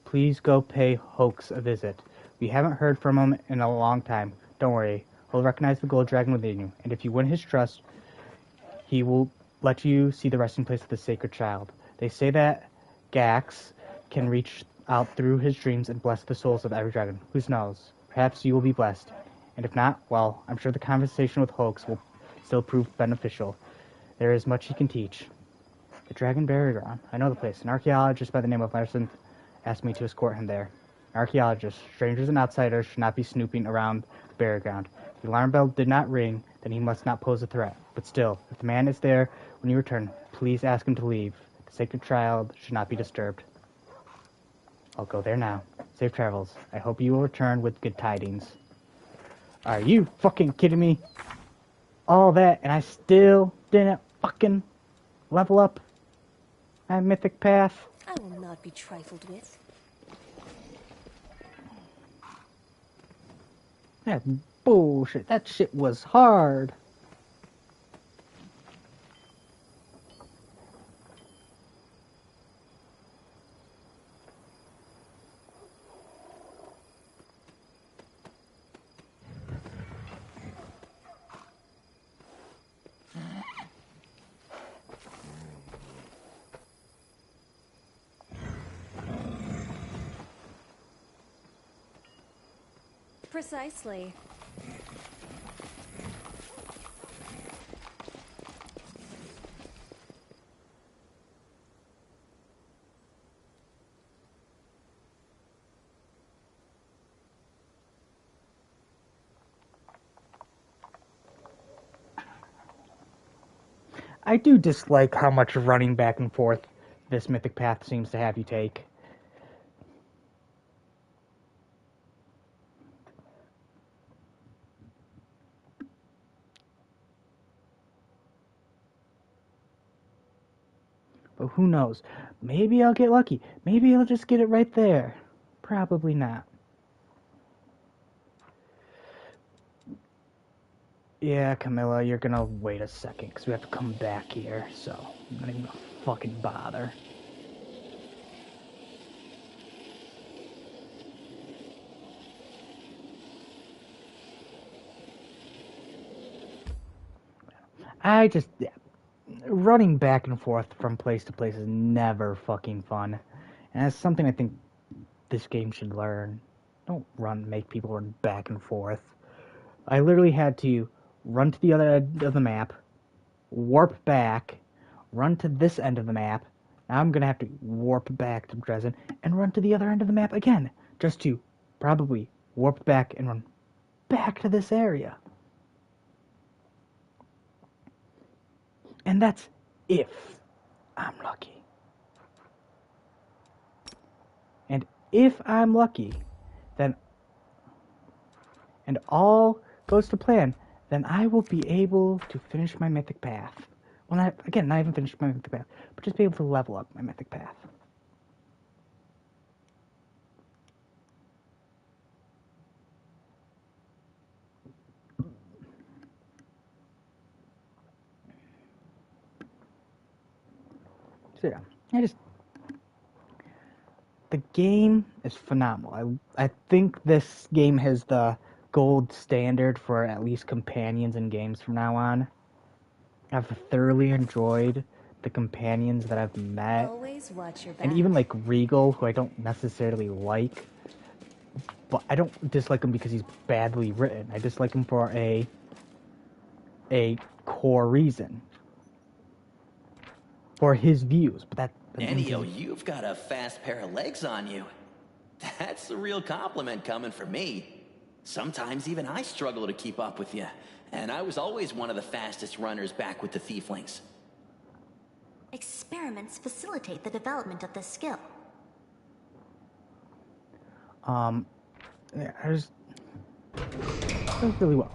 Please go pay Hoax a visit. We haven't heard from him in a long time. Don't worry, he'll recognize the gold dragon within you, and if you win his trust, he will let you see the resting place of the sacred child. They say that Gax can reach out through his dreams and bless the souls of every dragon. Who knows? Perhaps you will be blessed. And if not, well, I'm sure the conversation with Hoax will still prove beneficial. There is much he can teach. The Dragon Burial Ground. I know the place. An archaeologist by the name of Larson asked me to escort him there. Archaeologists, strangers and outsiders should not be snooping around the burial ground. If the alarm bell did not ring, then he must not pose a threat. But still, if the man is there when you return, please ask him to leave. The sacred child should not be disturbed. I'll go there now. Safe travels. I hope you will return with good tidings. Are you fucking kidding me? All that, and I still didn't fucking level up my mythic path? I will not be trifled with. That bullshit. That shit was hard. Precisely. I do dislike how much running back and forth this mythic path seems to have you take. But who knows? Maybe I'll get lucky. Maybe I'll just get it right there. Probably not. Yeah, Camilla, you're gonna wait a second, because we have to come back here, so I'm not even gonna fucking bother. Yeah, running back and forth from place to place is never fucking fun. And that's something I think this game should learn. Don't make people run back and forth. I literally had to run to the other end of the map, warp back, run to this end of the map. Now I'm gonna have to warp back to Dresden and run to the other end of the map again, just to probably warp back and run back to this area. And that's if I'm lucky. And if I'm lucky, then, and all goes to plan, then I will be able to finish my mythic path. Well, not even finish my mythic path, but just be able to level up my mythic path. So yeah, the game is phenomenal. I think this game has the gold standard for at least companions in games from now on. I've thoroughly enjoyed the companions that I've met. Always watch your back. And even like Regal, who I don't necessarily like, but I don't dislike him because he's badly written. I dislike him for a core reason. For his views, but that... Ennio, you've got a fast pair of legs on you. That's a real compliment coming from me. Sometimes even I struggle to keep up with you, and I was always one of the fastest runners back with the Thieflings. Experiments facilitate the development of this skill. Yeah, it was really well.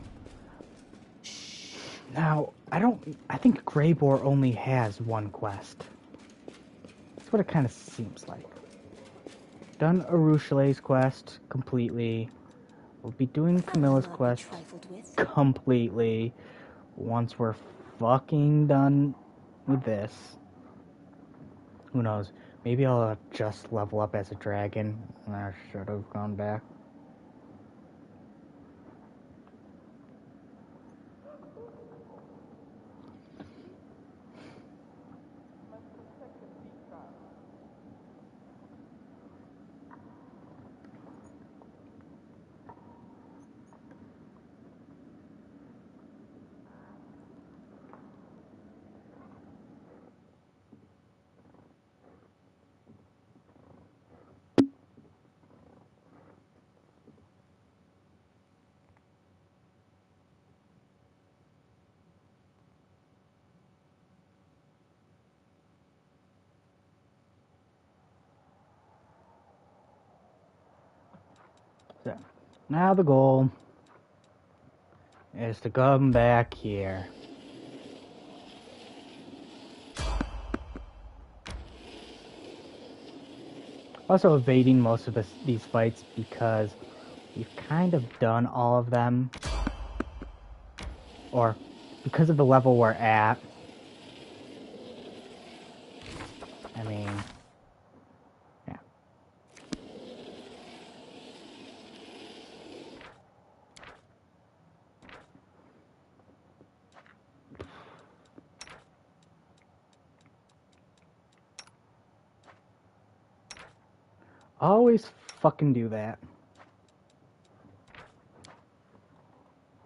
Now, I think Greybor only has one quest. That's what it kind of seems like. done Arushale's quest completely. We'll be doing Camilla's quest completely once we're fucking done with this. Who knows? Maybe I'll just level up as a dragon. I should have gone back. So, now the goal is to come back here. Also evading most of these fights because we've kind of done all of them. Or because of the level we're at. I mean, yeah. Always fucking do that.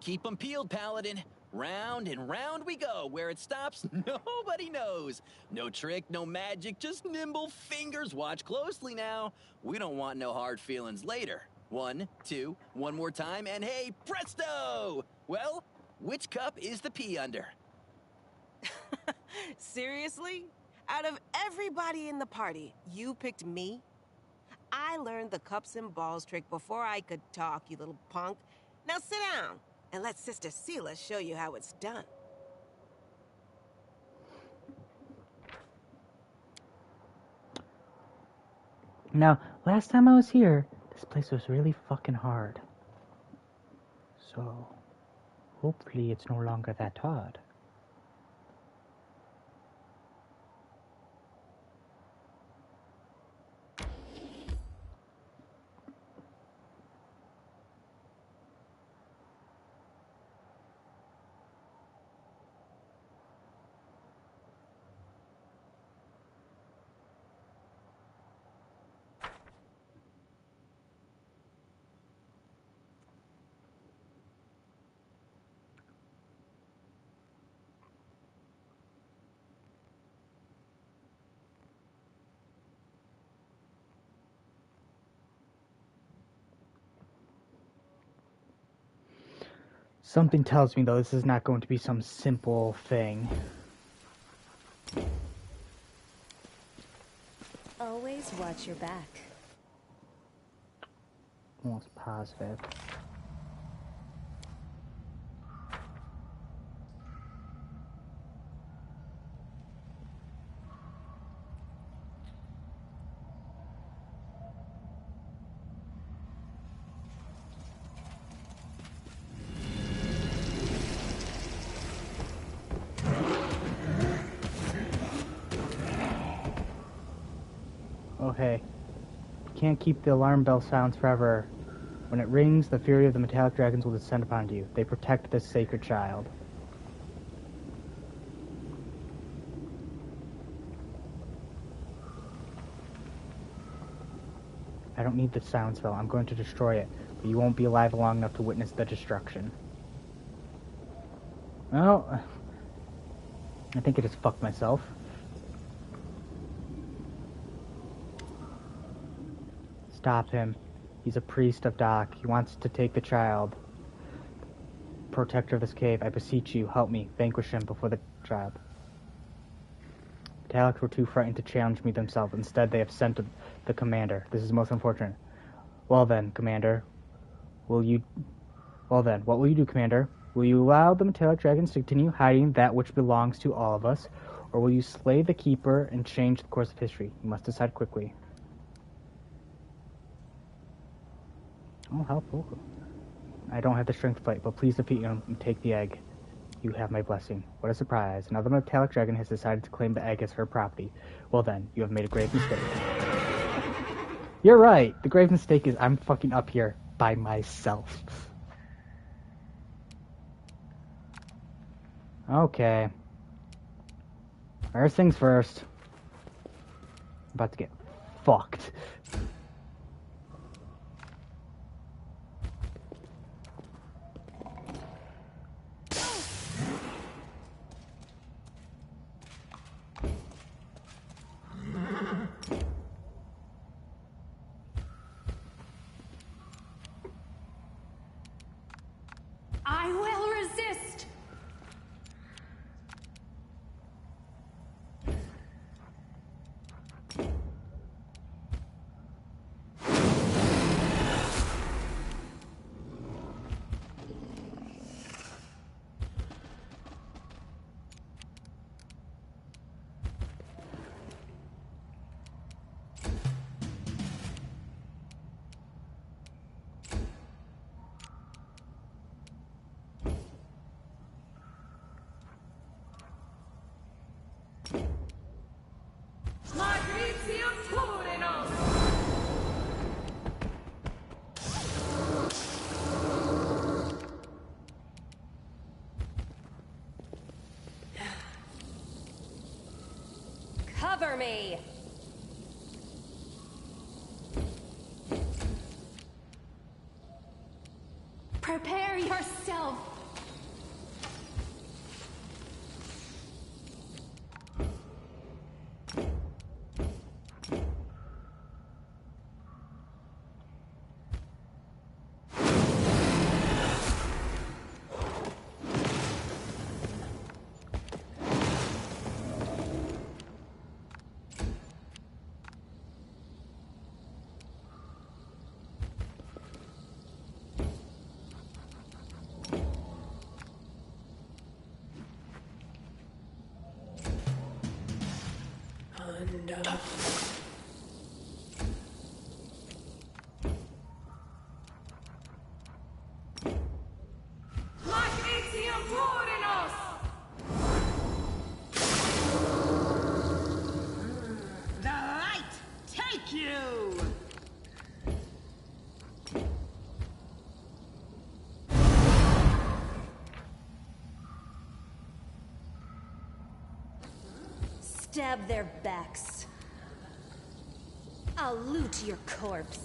Keep 'em peeled, Paladin. Round and round we go. Where it stops, nobody knows. No trick, no magic, just nimble fingers. Watch closely now. We don't want no hard feelings later. 1, 2, one more time, and hey, presto! Well, which cup is the pea under? Seriously? Out of everybody in the party, you picked me? I learned the cups and balls trick before I could talk, you little punk. Now sit down and let Sister Seela show you how it's done. Now, last time I was here, this place was really fucking hard. So, hopefully it's no longer that hard. Something tells me, though, this is not going to be some simple thing. Always watch your back. Almost positive. Okay. You can't keep the alarm bell sounds forever. When it rings, the fury of the metallic dragons will descend upon you. They protect this sacred child. I don't need the sound spell. I'm going to destroy it. But you won't be alive long enough to witness the destruction. Well, I think I just fucked myself. Stop him. He's a priest of Doc. He wants to take the child. Protector of this cave, I beseech you, help me. Vanquish him before the child. Metallics were too frightened to challenge me themselves. Instead, they have sent the commander. This is most unfortunate. Well then, Commander. What will you do, Commander? Will you allow the metallic dragons to continue hiding that which belongs to all of us? Or will you slay the Keeper and change the course of history? You must decide quickly. Oh, helpful. I don't have the strength to fight, but please defeat him and take the egg. You have my blessing. What a surprise. Another metallic dragon has decided to claim the egg as her property. Well then, you have made a grave mistake. You're right. The grave mistake is I'm fucking up here by myself. Okay. First things first. I'm about to get fucked. I will resist! Cover me! Prepare yourself! The light take you! Stab their backs. I'll loot your corpse.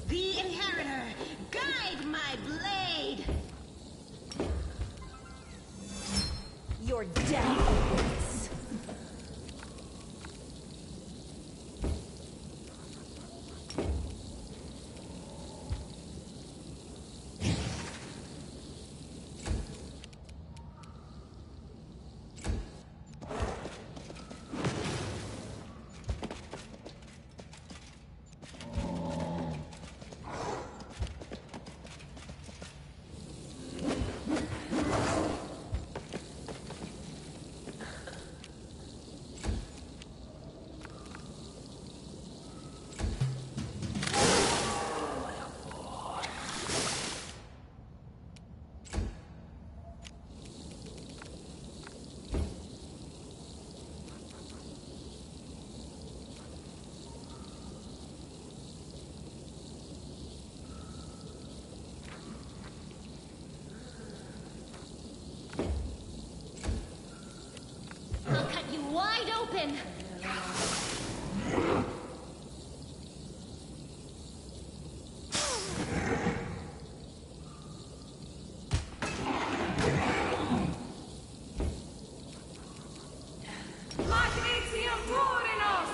The Inheritor, guide my blade! Your death awaits. wide open. Magnesium Turinos!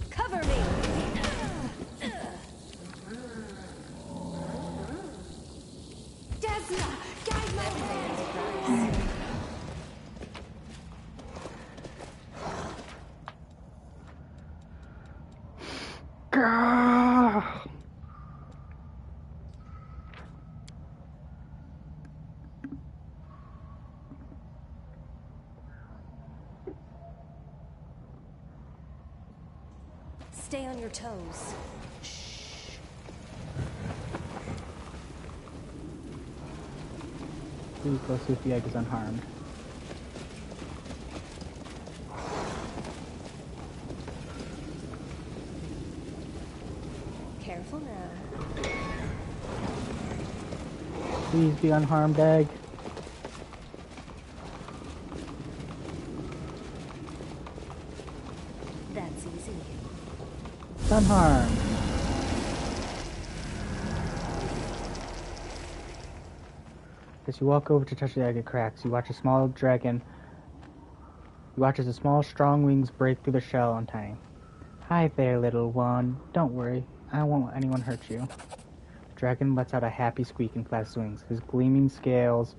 Cover me! Desna, guide my hand! Gah! Stay on your toes. Please go see if the egg is unharmed. Careful now. Please be unharmed, egg. That's easy. It's unharmed. As you walk over to touch the egg, it cracks. You watch a small dragon. You watch as the small, strong wings break through the shell on tiny. Hi there, little one. Don't worry. I won't let anyone hurt you. The dragon lets out a happy squeak and flaps his wings. His gleaming scales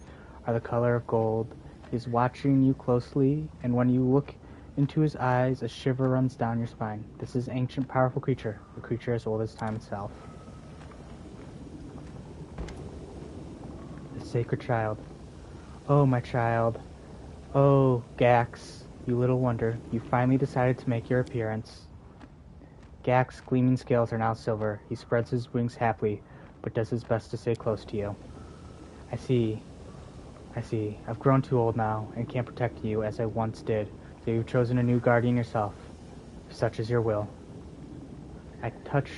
are the color of gold. He is watching you closely, and when you look into his eyes, a shiver runs down your spine. This is an ancient, powerful creature, a creature as old as time itself. The sacred child. Oh, my child. Oh, Gax, you little wonder, you finally decided to make your appearance. Gax's gleaming scales are now silver. He spreads his wings happily, but does his best to stay close to you. I see. I've grown too old now, and can't protect you as I once did, so you've chosen a new guardian yourself. If such is your will. I touched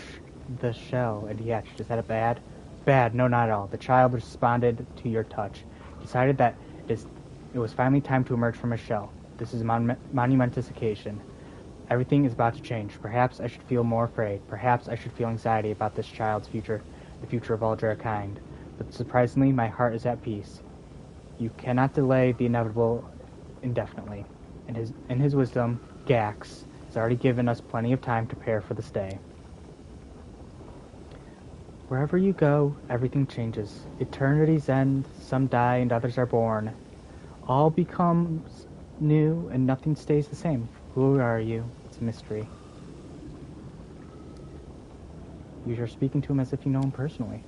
the shell, and he hatched. Is that bad? Bad, no, not at all. The child responded to your touch. Decided that it was finally time to emerge from his shell. This is a monumentous occasion. Everything is about to change. Perhaps I should feel more afraid. Perhaps I should feel anxiety about this child's future, the future of all Drakind. But surprisingly, my heart is at peace. You cannot delay the inevitable indefinitely. In his wisdom, Gax has already given us plenty of time to prepare for this day. Wherever you go, everything changes. Eternities end, some die and others are born. All becomes new and nothing stays the same. Who are you? It's a mystery. You're speaking to him as if you know him personally.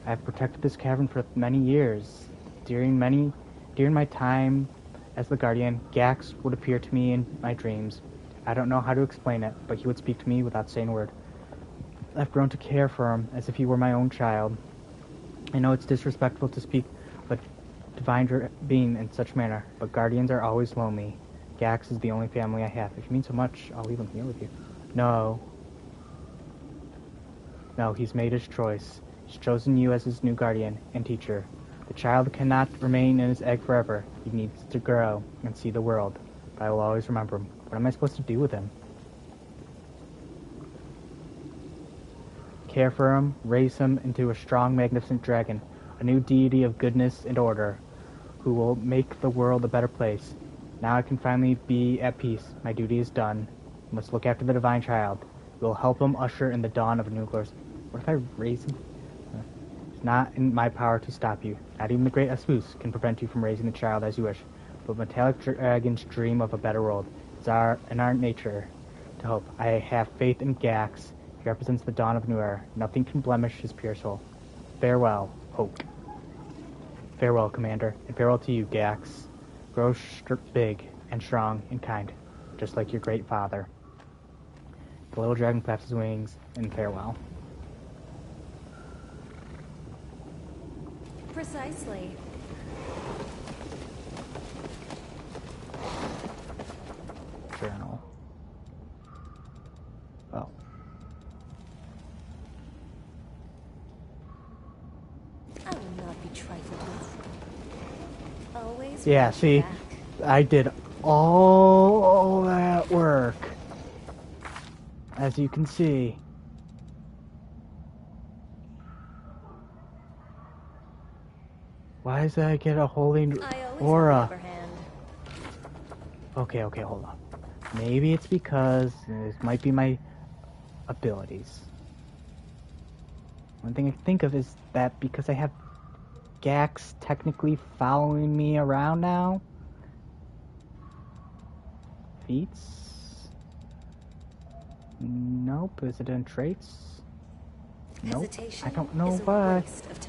I've protected this cavern for many years. During my time as the Guardian, Gax would appear to me in my dreams. I don't know how to explain it, but he would speak to me without saying a word. I've grown to care for him as if he were my own child. I know it's disrespectful to speak of a divine being in such manner, but guardians are always lonely. Gax is the only family I have. If you mean so much, I'll leave him here with you. No, he's made his choice. He's chosen you as his new guardian and teacher. The child cannot remain in his egg forever. He needs to grow and see the world. But I will always remember him. What am I supposed to do with him? Care for him, raise him into a strong, magnificent dragon, a new deity of goodness and order, who will make the world a better place. Now I can finally be at peace. My duty is done. I must look after the divine child. We will help him usher in the dawn of a new glory. What if I raise him? It's not in my power to stop you. Not even the great Espus can prevent you from raising the child as you wish. But metallic dragons dream of a better world. It's in our nature to hope. I have faith in Gax. He represents the dawn of a new era. Nothing can blemish his pure soul. Farewell, Hope. Farewell, Commander, and farewell to you, Gax. Grow big and strong and kind, just like your great father. The little dragon flaps his wings in farewell. Precisely. Journal. Thanks. Yeah, see, I did all that work. As you can see. Why does I get a holy aura? Okay, hold on. Maybe it's because this might be my abilities. One thing I think of is that because I have Gax technically following me around now. Feats? Nope. Is it in traits? Nope. I don't know why.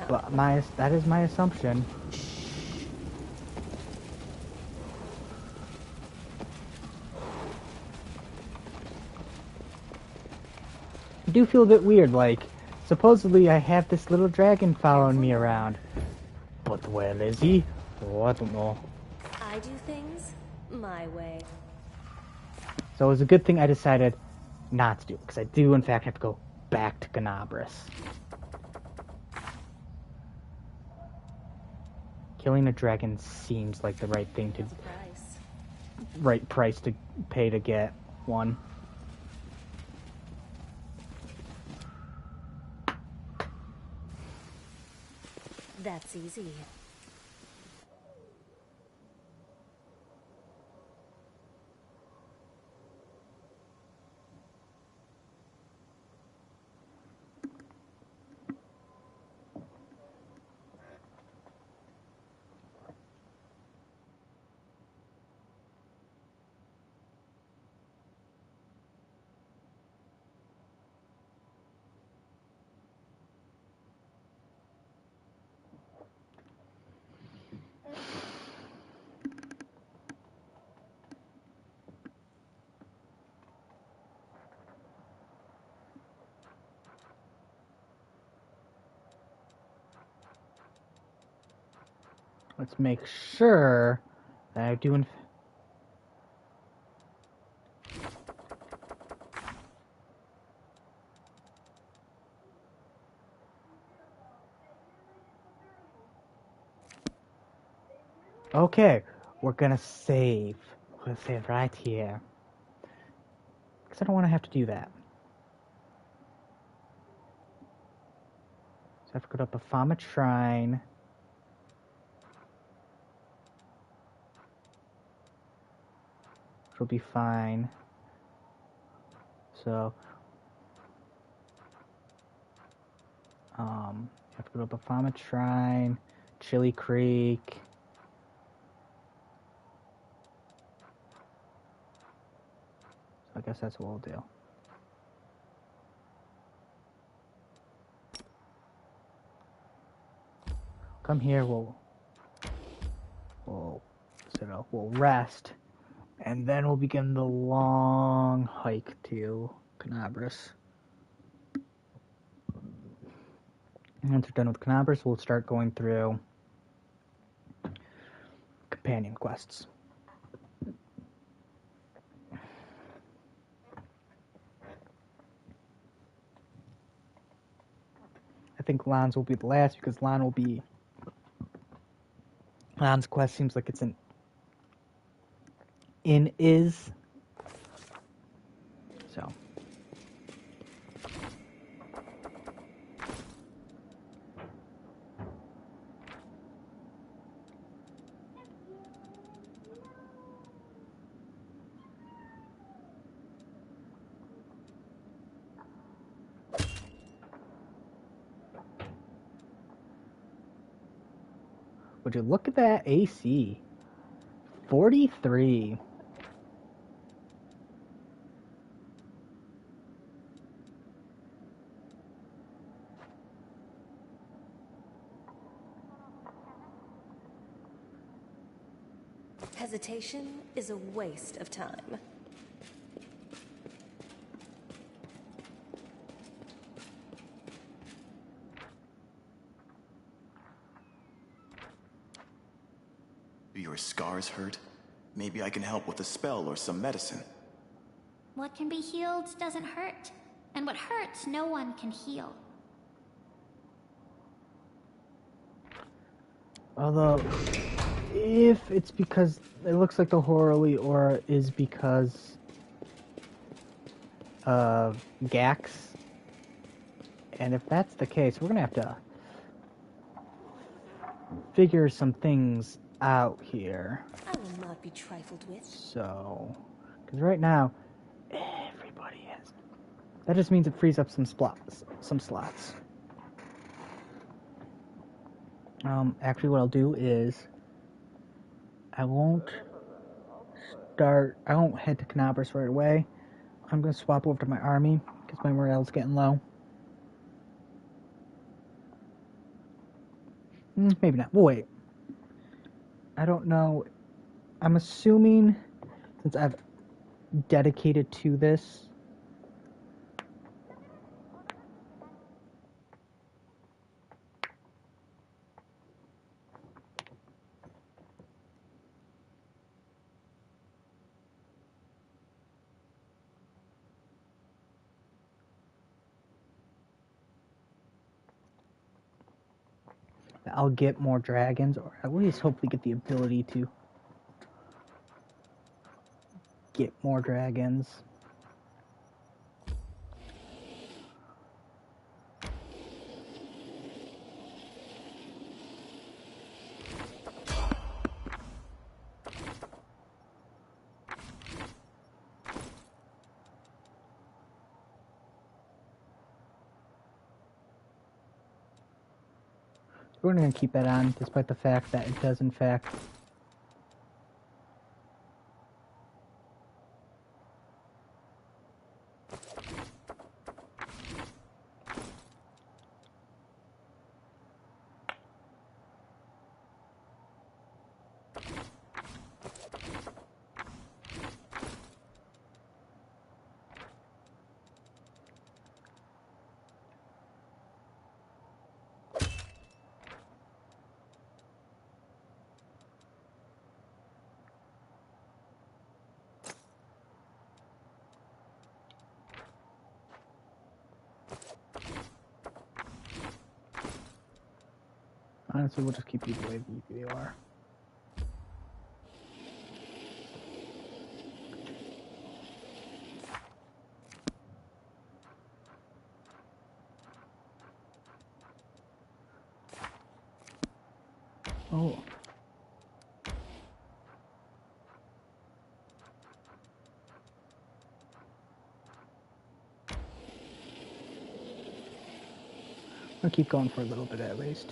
But that is my assumption. I do feel a bit weird, like, supposedly I have this little dragon following me around. But where is he? Oh, I don't know. I do things my way. So it was a good thing I decided not to do it, because I do in fact have to go back to Canabras. Killing a dragon seems like the right thing to... right price to pay to get one. That's easy. Let's make sure that I'm doing... Okay, we're gonna save. We're gonna save right here. Because I don't want to have to do that. So I have to go to Baphomet Shrine. Which will be fine. So... have to go to Baphomet Shrine, Chili Creek. So I guess that's what we'll do. Come here, we'll rest, and then we'll begin the long hike to Canabras. And once we're done with Canabras, we'll start going through companion quests. I think Lan's will be the last because Lan's quest seems like it's is. So. Would you look at that AC? 43. Hesitation is a waste of time. Do your scars hurt? Maybe I can help with a spell or some medicine. What can be healed doesn't hurt, and what hurts no one can heal. Although, if it's because it looks like the Holy Aura is because of Gax. And if that's the case, we're going to have to figure some things out here. I will not be trifled with. So, because right now, everybody has. That just means it frees up some slots. Actually, what I'll do is I won't head to Canobras right away. I'm going to swap over to my army because my morale's getting low. Maybe not. We'll wait. I don't know. I'm assuming since I've dedicated to this, I'll get more dragons, or at least hopefully get the ability to get more dragons. We're going to keep that on, despite the fact that it does, in fact, honestly, we'll just keep these the way they are. Oh. I'll keep going for a little bit at least.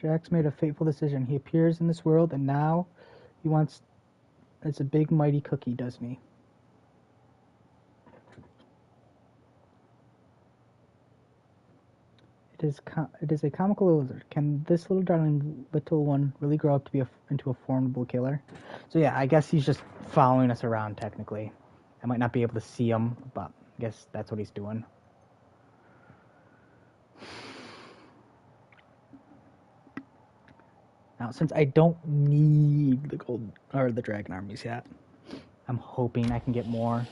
Jack's made a fateful decision. He appears in this world, and now he wants. It's a big, mighty cookie, doesn't he? It is a comical lizard. Can this little darling little one really grow up to be into a formidable killer? So yeah, I guess he's just following us around technically. I might not be able to see him, but I guess that's what he's doing. Now, since I don't need the gold or the dragon armies yet, I'm hoping I can get more.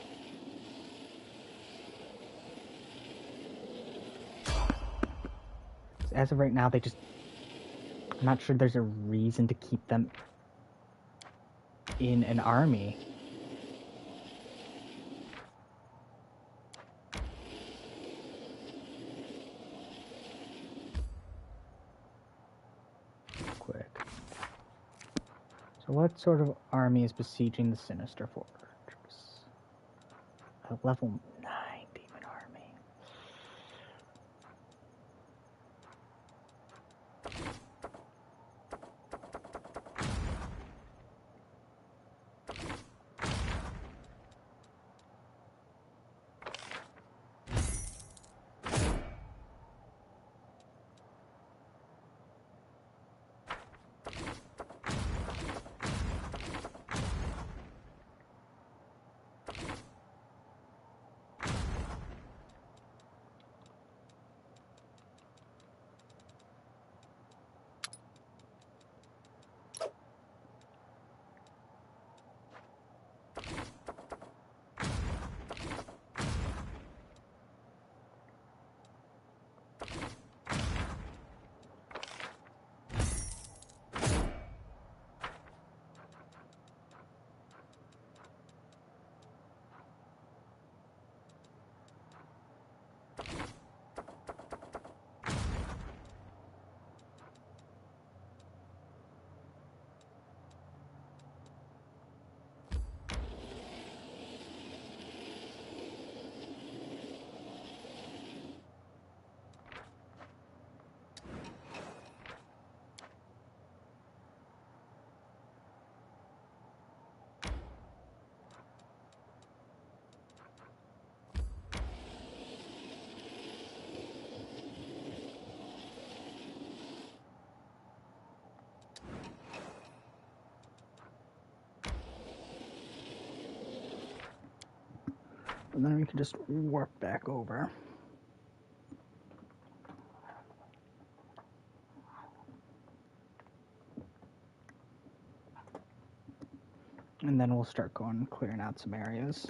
As of right now, I'm not sure there's a reason to keep them in an army. Quick. So what sort of army is besieging the Sinister Fortress? A level 9 demon army. And then we can just warp back over. And then we'll start going clearing out some areas.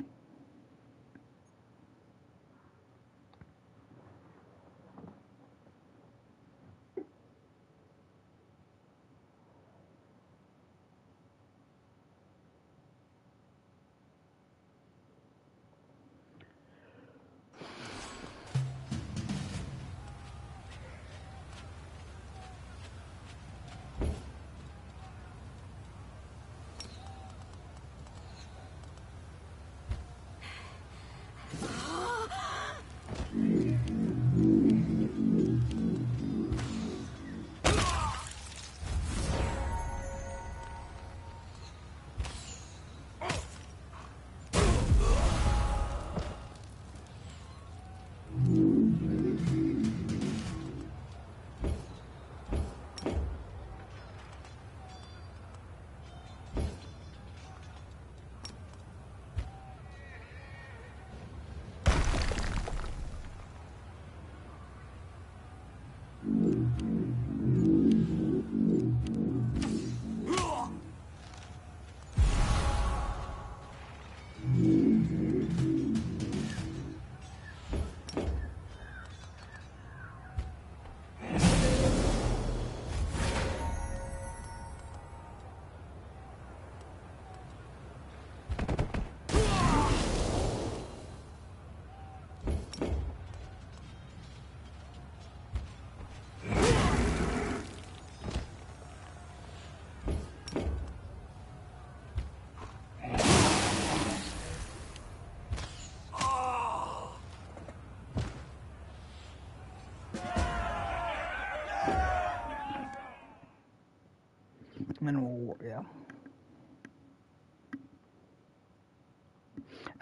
And we'll, yeah.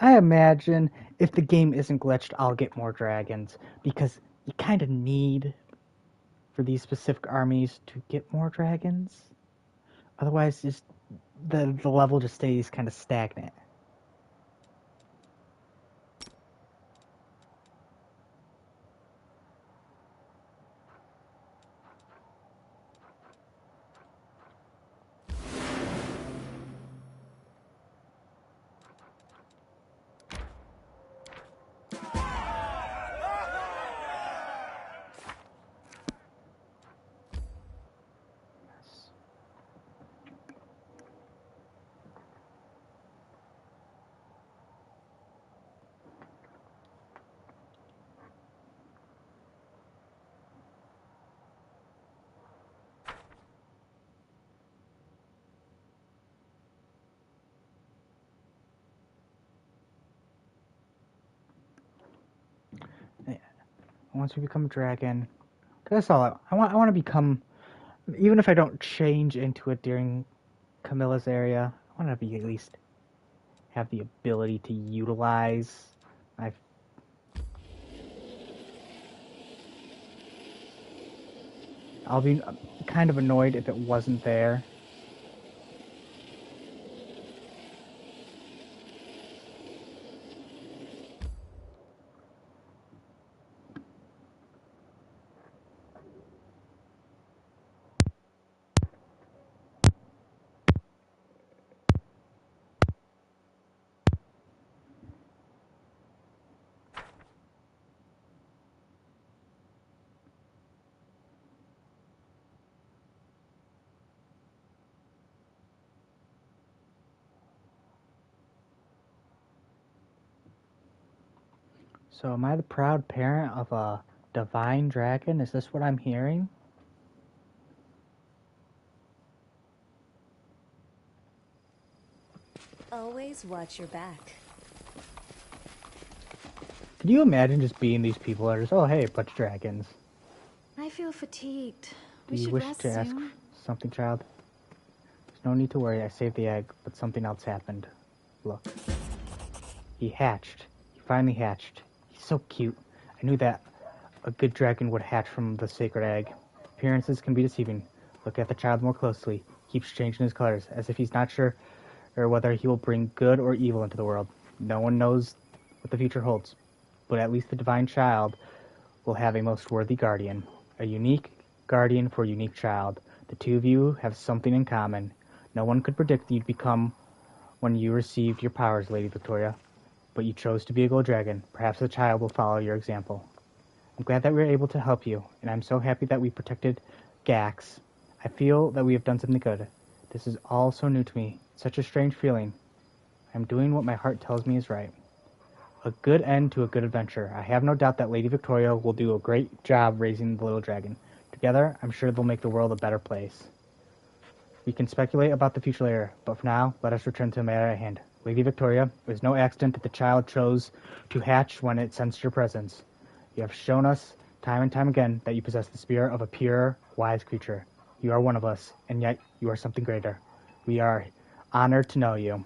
I imagine if the game isn't glitched, I'll get more dragons, because you kind of need for these specific armies to get more dragons. Otherwise, just the level just stays kind of stagnant. Once we become a dragon, that's all I want. I want to become, even if I don't change into it during Camilla's area, I want to be at least have the ability to utilize my. I'll be kind of annoyed if it wasn't there. So am I the proud parent of a divine dragon? Is this what I'm hearing? Always watch your back. Can you imagine just being these people that are just, oh hey, a bunch of dragons? I feel fatigued. Do you wish to ask something, child? There's no need to worry, I saved the egg, but something else happened. Look. He hatched. He finally hatched. He's so cute. I knew that a good dragon would hatch from the sacred egg. Appearances can be deceiving. Look at the child more closely. He keeps changing his colors, as if he's not sure or whether he will bring good or evil into the world. No one knows what the future holds, but at least the divine child will have a most worthy guardian. A unique guardian for a unique child. The two of you have something in common. No one could predict you'd become when you received your powers, Lady Victoria, but you chose to be a gold dragon. Perhaps the child will follow your example. I'm glad that we were able to help you, and I'm so happy that we protected Gax. I feel that we have done something good. This is all so new to me. Such a strange feeling. I'm doing what my heart tells me is right. A good end to a good adventure. I have no doubt that Lady Victoria will do a great job raising the little dragon. Together, I'm sure they'll make the world a better place. We can speculate about the future later, but for now, let us return to the matter at hand. Lady Victoria, it was no accident that the child chose to hatch when it sensed your presence. You have shown us time and time again that you possess the spirit of a pure, wise creature. You are one of us, and yet you are something greater. We are honored to know you.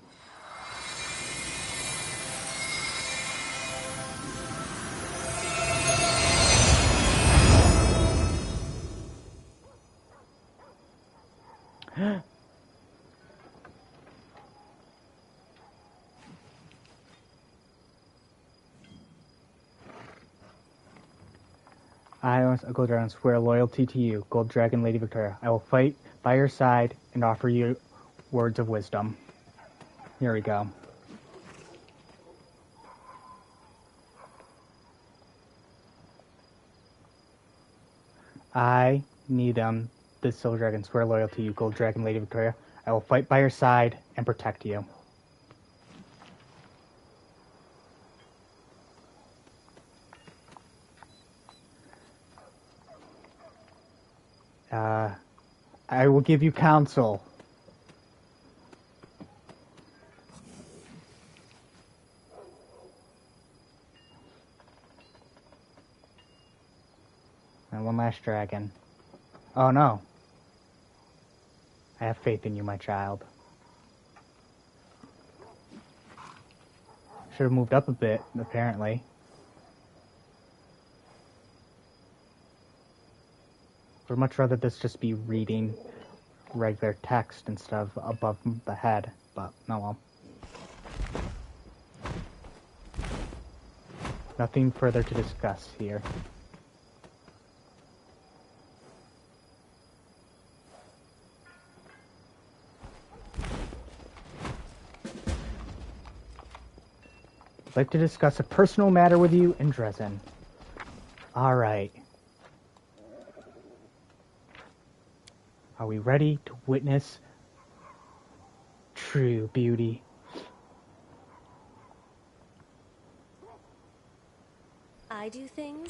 I, a Gold Dragon, swear loyalty to you, Gold Dragon Lady Victoria. I will fight by your side and offer you words of wisdom. Here we go. I, Needham, the Silver Dragon, swear loyalty to you, Gold Dragon Lady Victoria. I will fight by your side and protect you. I will give you counsel. And one last dragon. Oh no. I have faith in you, my child. Should have moved up a bit, apparently. Would much rather this just be reading regular text instead of above the head, but no well. Nothing further to discuss here. I'd like to discuss a personal matter with you in Dresden. Alright. Are we ready to witness true beauty? I do things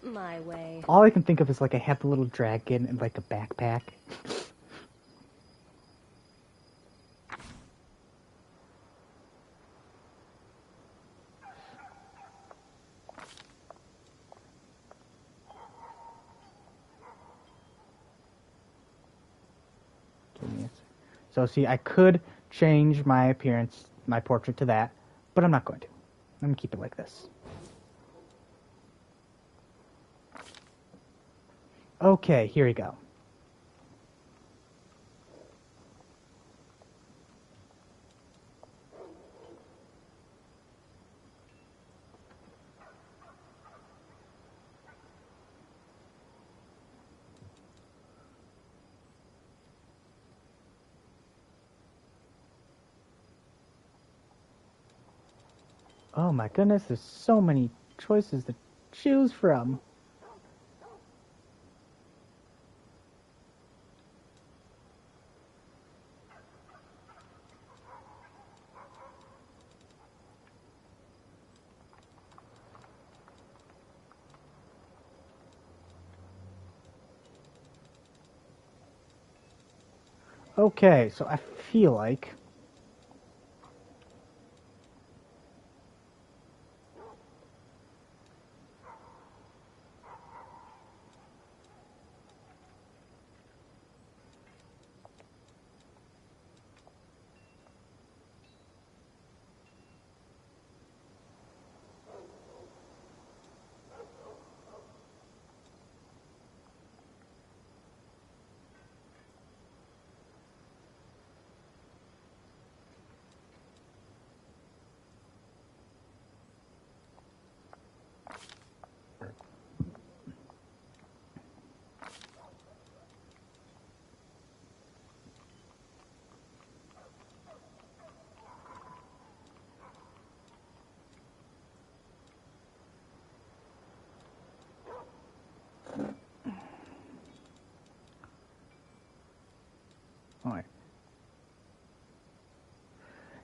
my way. All I can think of is like I have the little dragon and like a backpack. So see, I could change my appearance, my portrait to that, but I'm not going to. I'm going to keep it like this. Okay, here we go. Oh my goodness, there's so many choices to choose from. Okay, so I feel like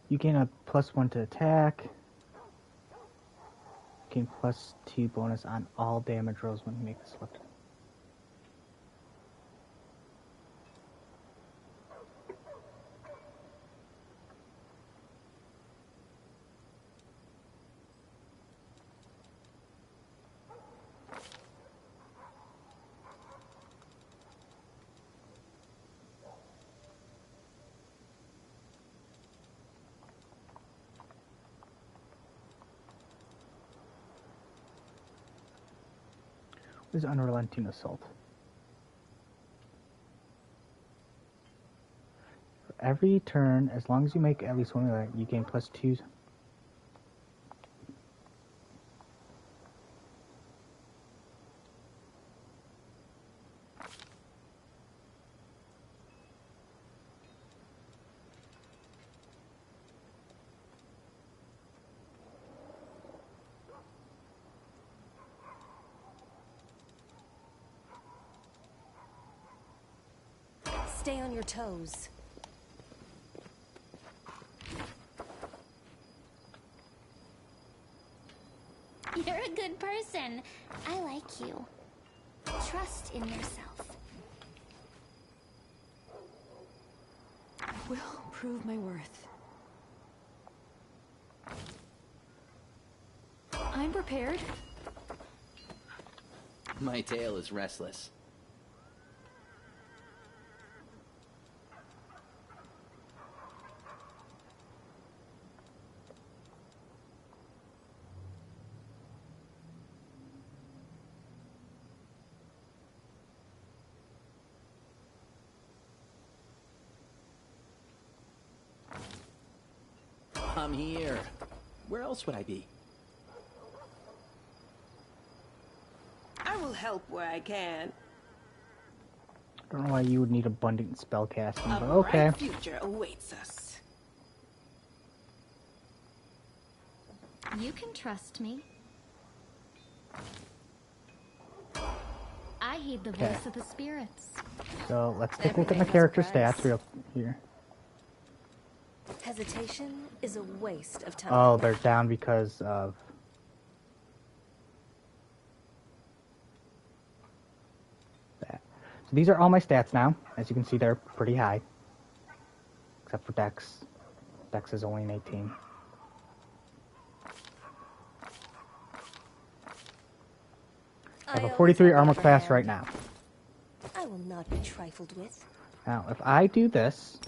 You gain a +1 to attack. Gain +2 bonus on all damage rolls when you make this weapon. What is unrelenting assault? For every turn, as long as you make at least one of that, you gain +2. Stay on your toes. You're a good person. I like you. Trust in yourself. Will prove my worth. I'm prepared. My tail is restless. I'm here. Where else would I be? I will help where I can. I don't know why you would need abundant spellcasting, A but okay. bright future awaits us. You can trust me. I heed the voice of the spirits. So let's take a look at my character stats real here. Hesitation is a waste of time. Oh, they're down because of that. So these are all my stats now. As you can see, they're pretty high. Except for Dex. Dex is only an 18. I have a 43 armor class right now. I will not be trifled with. Now, if I do this...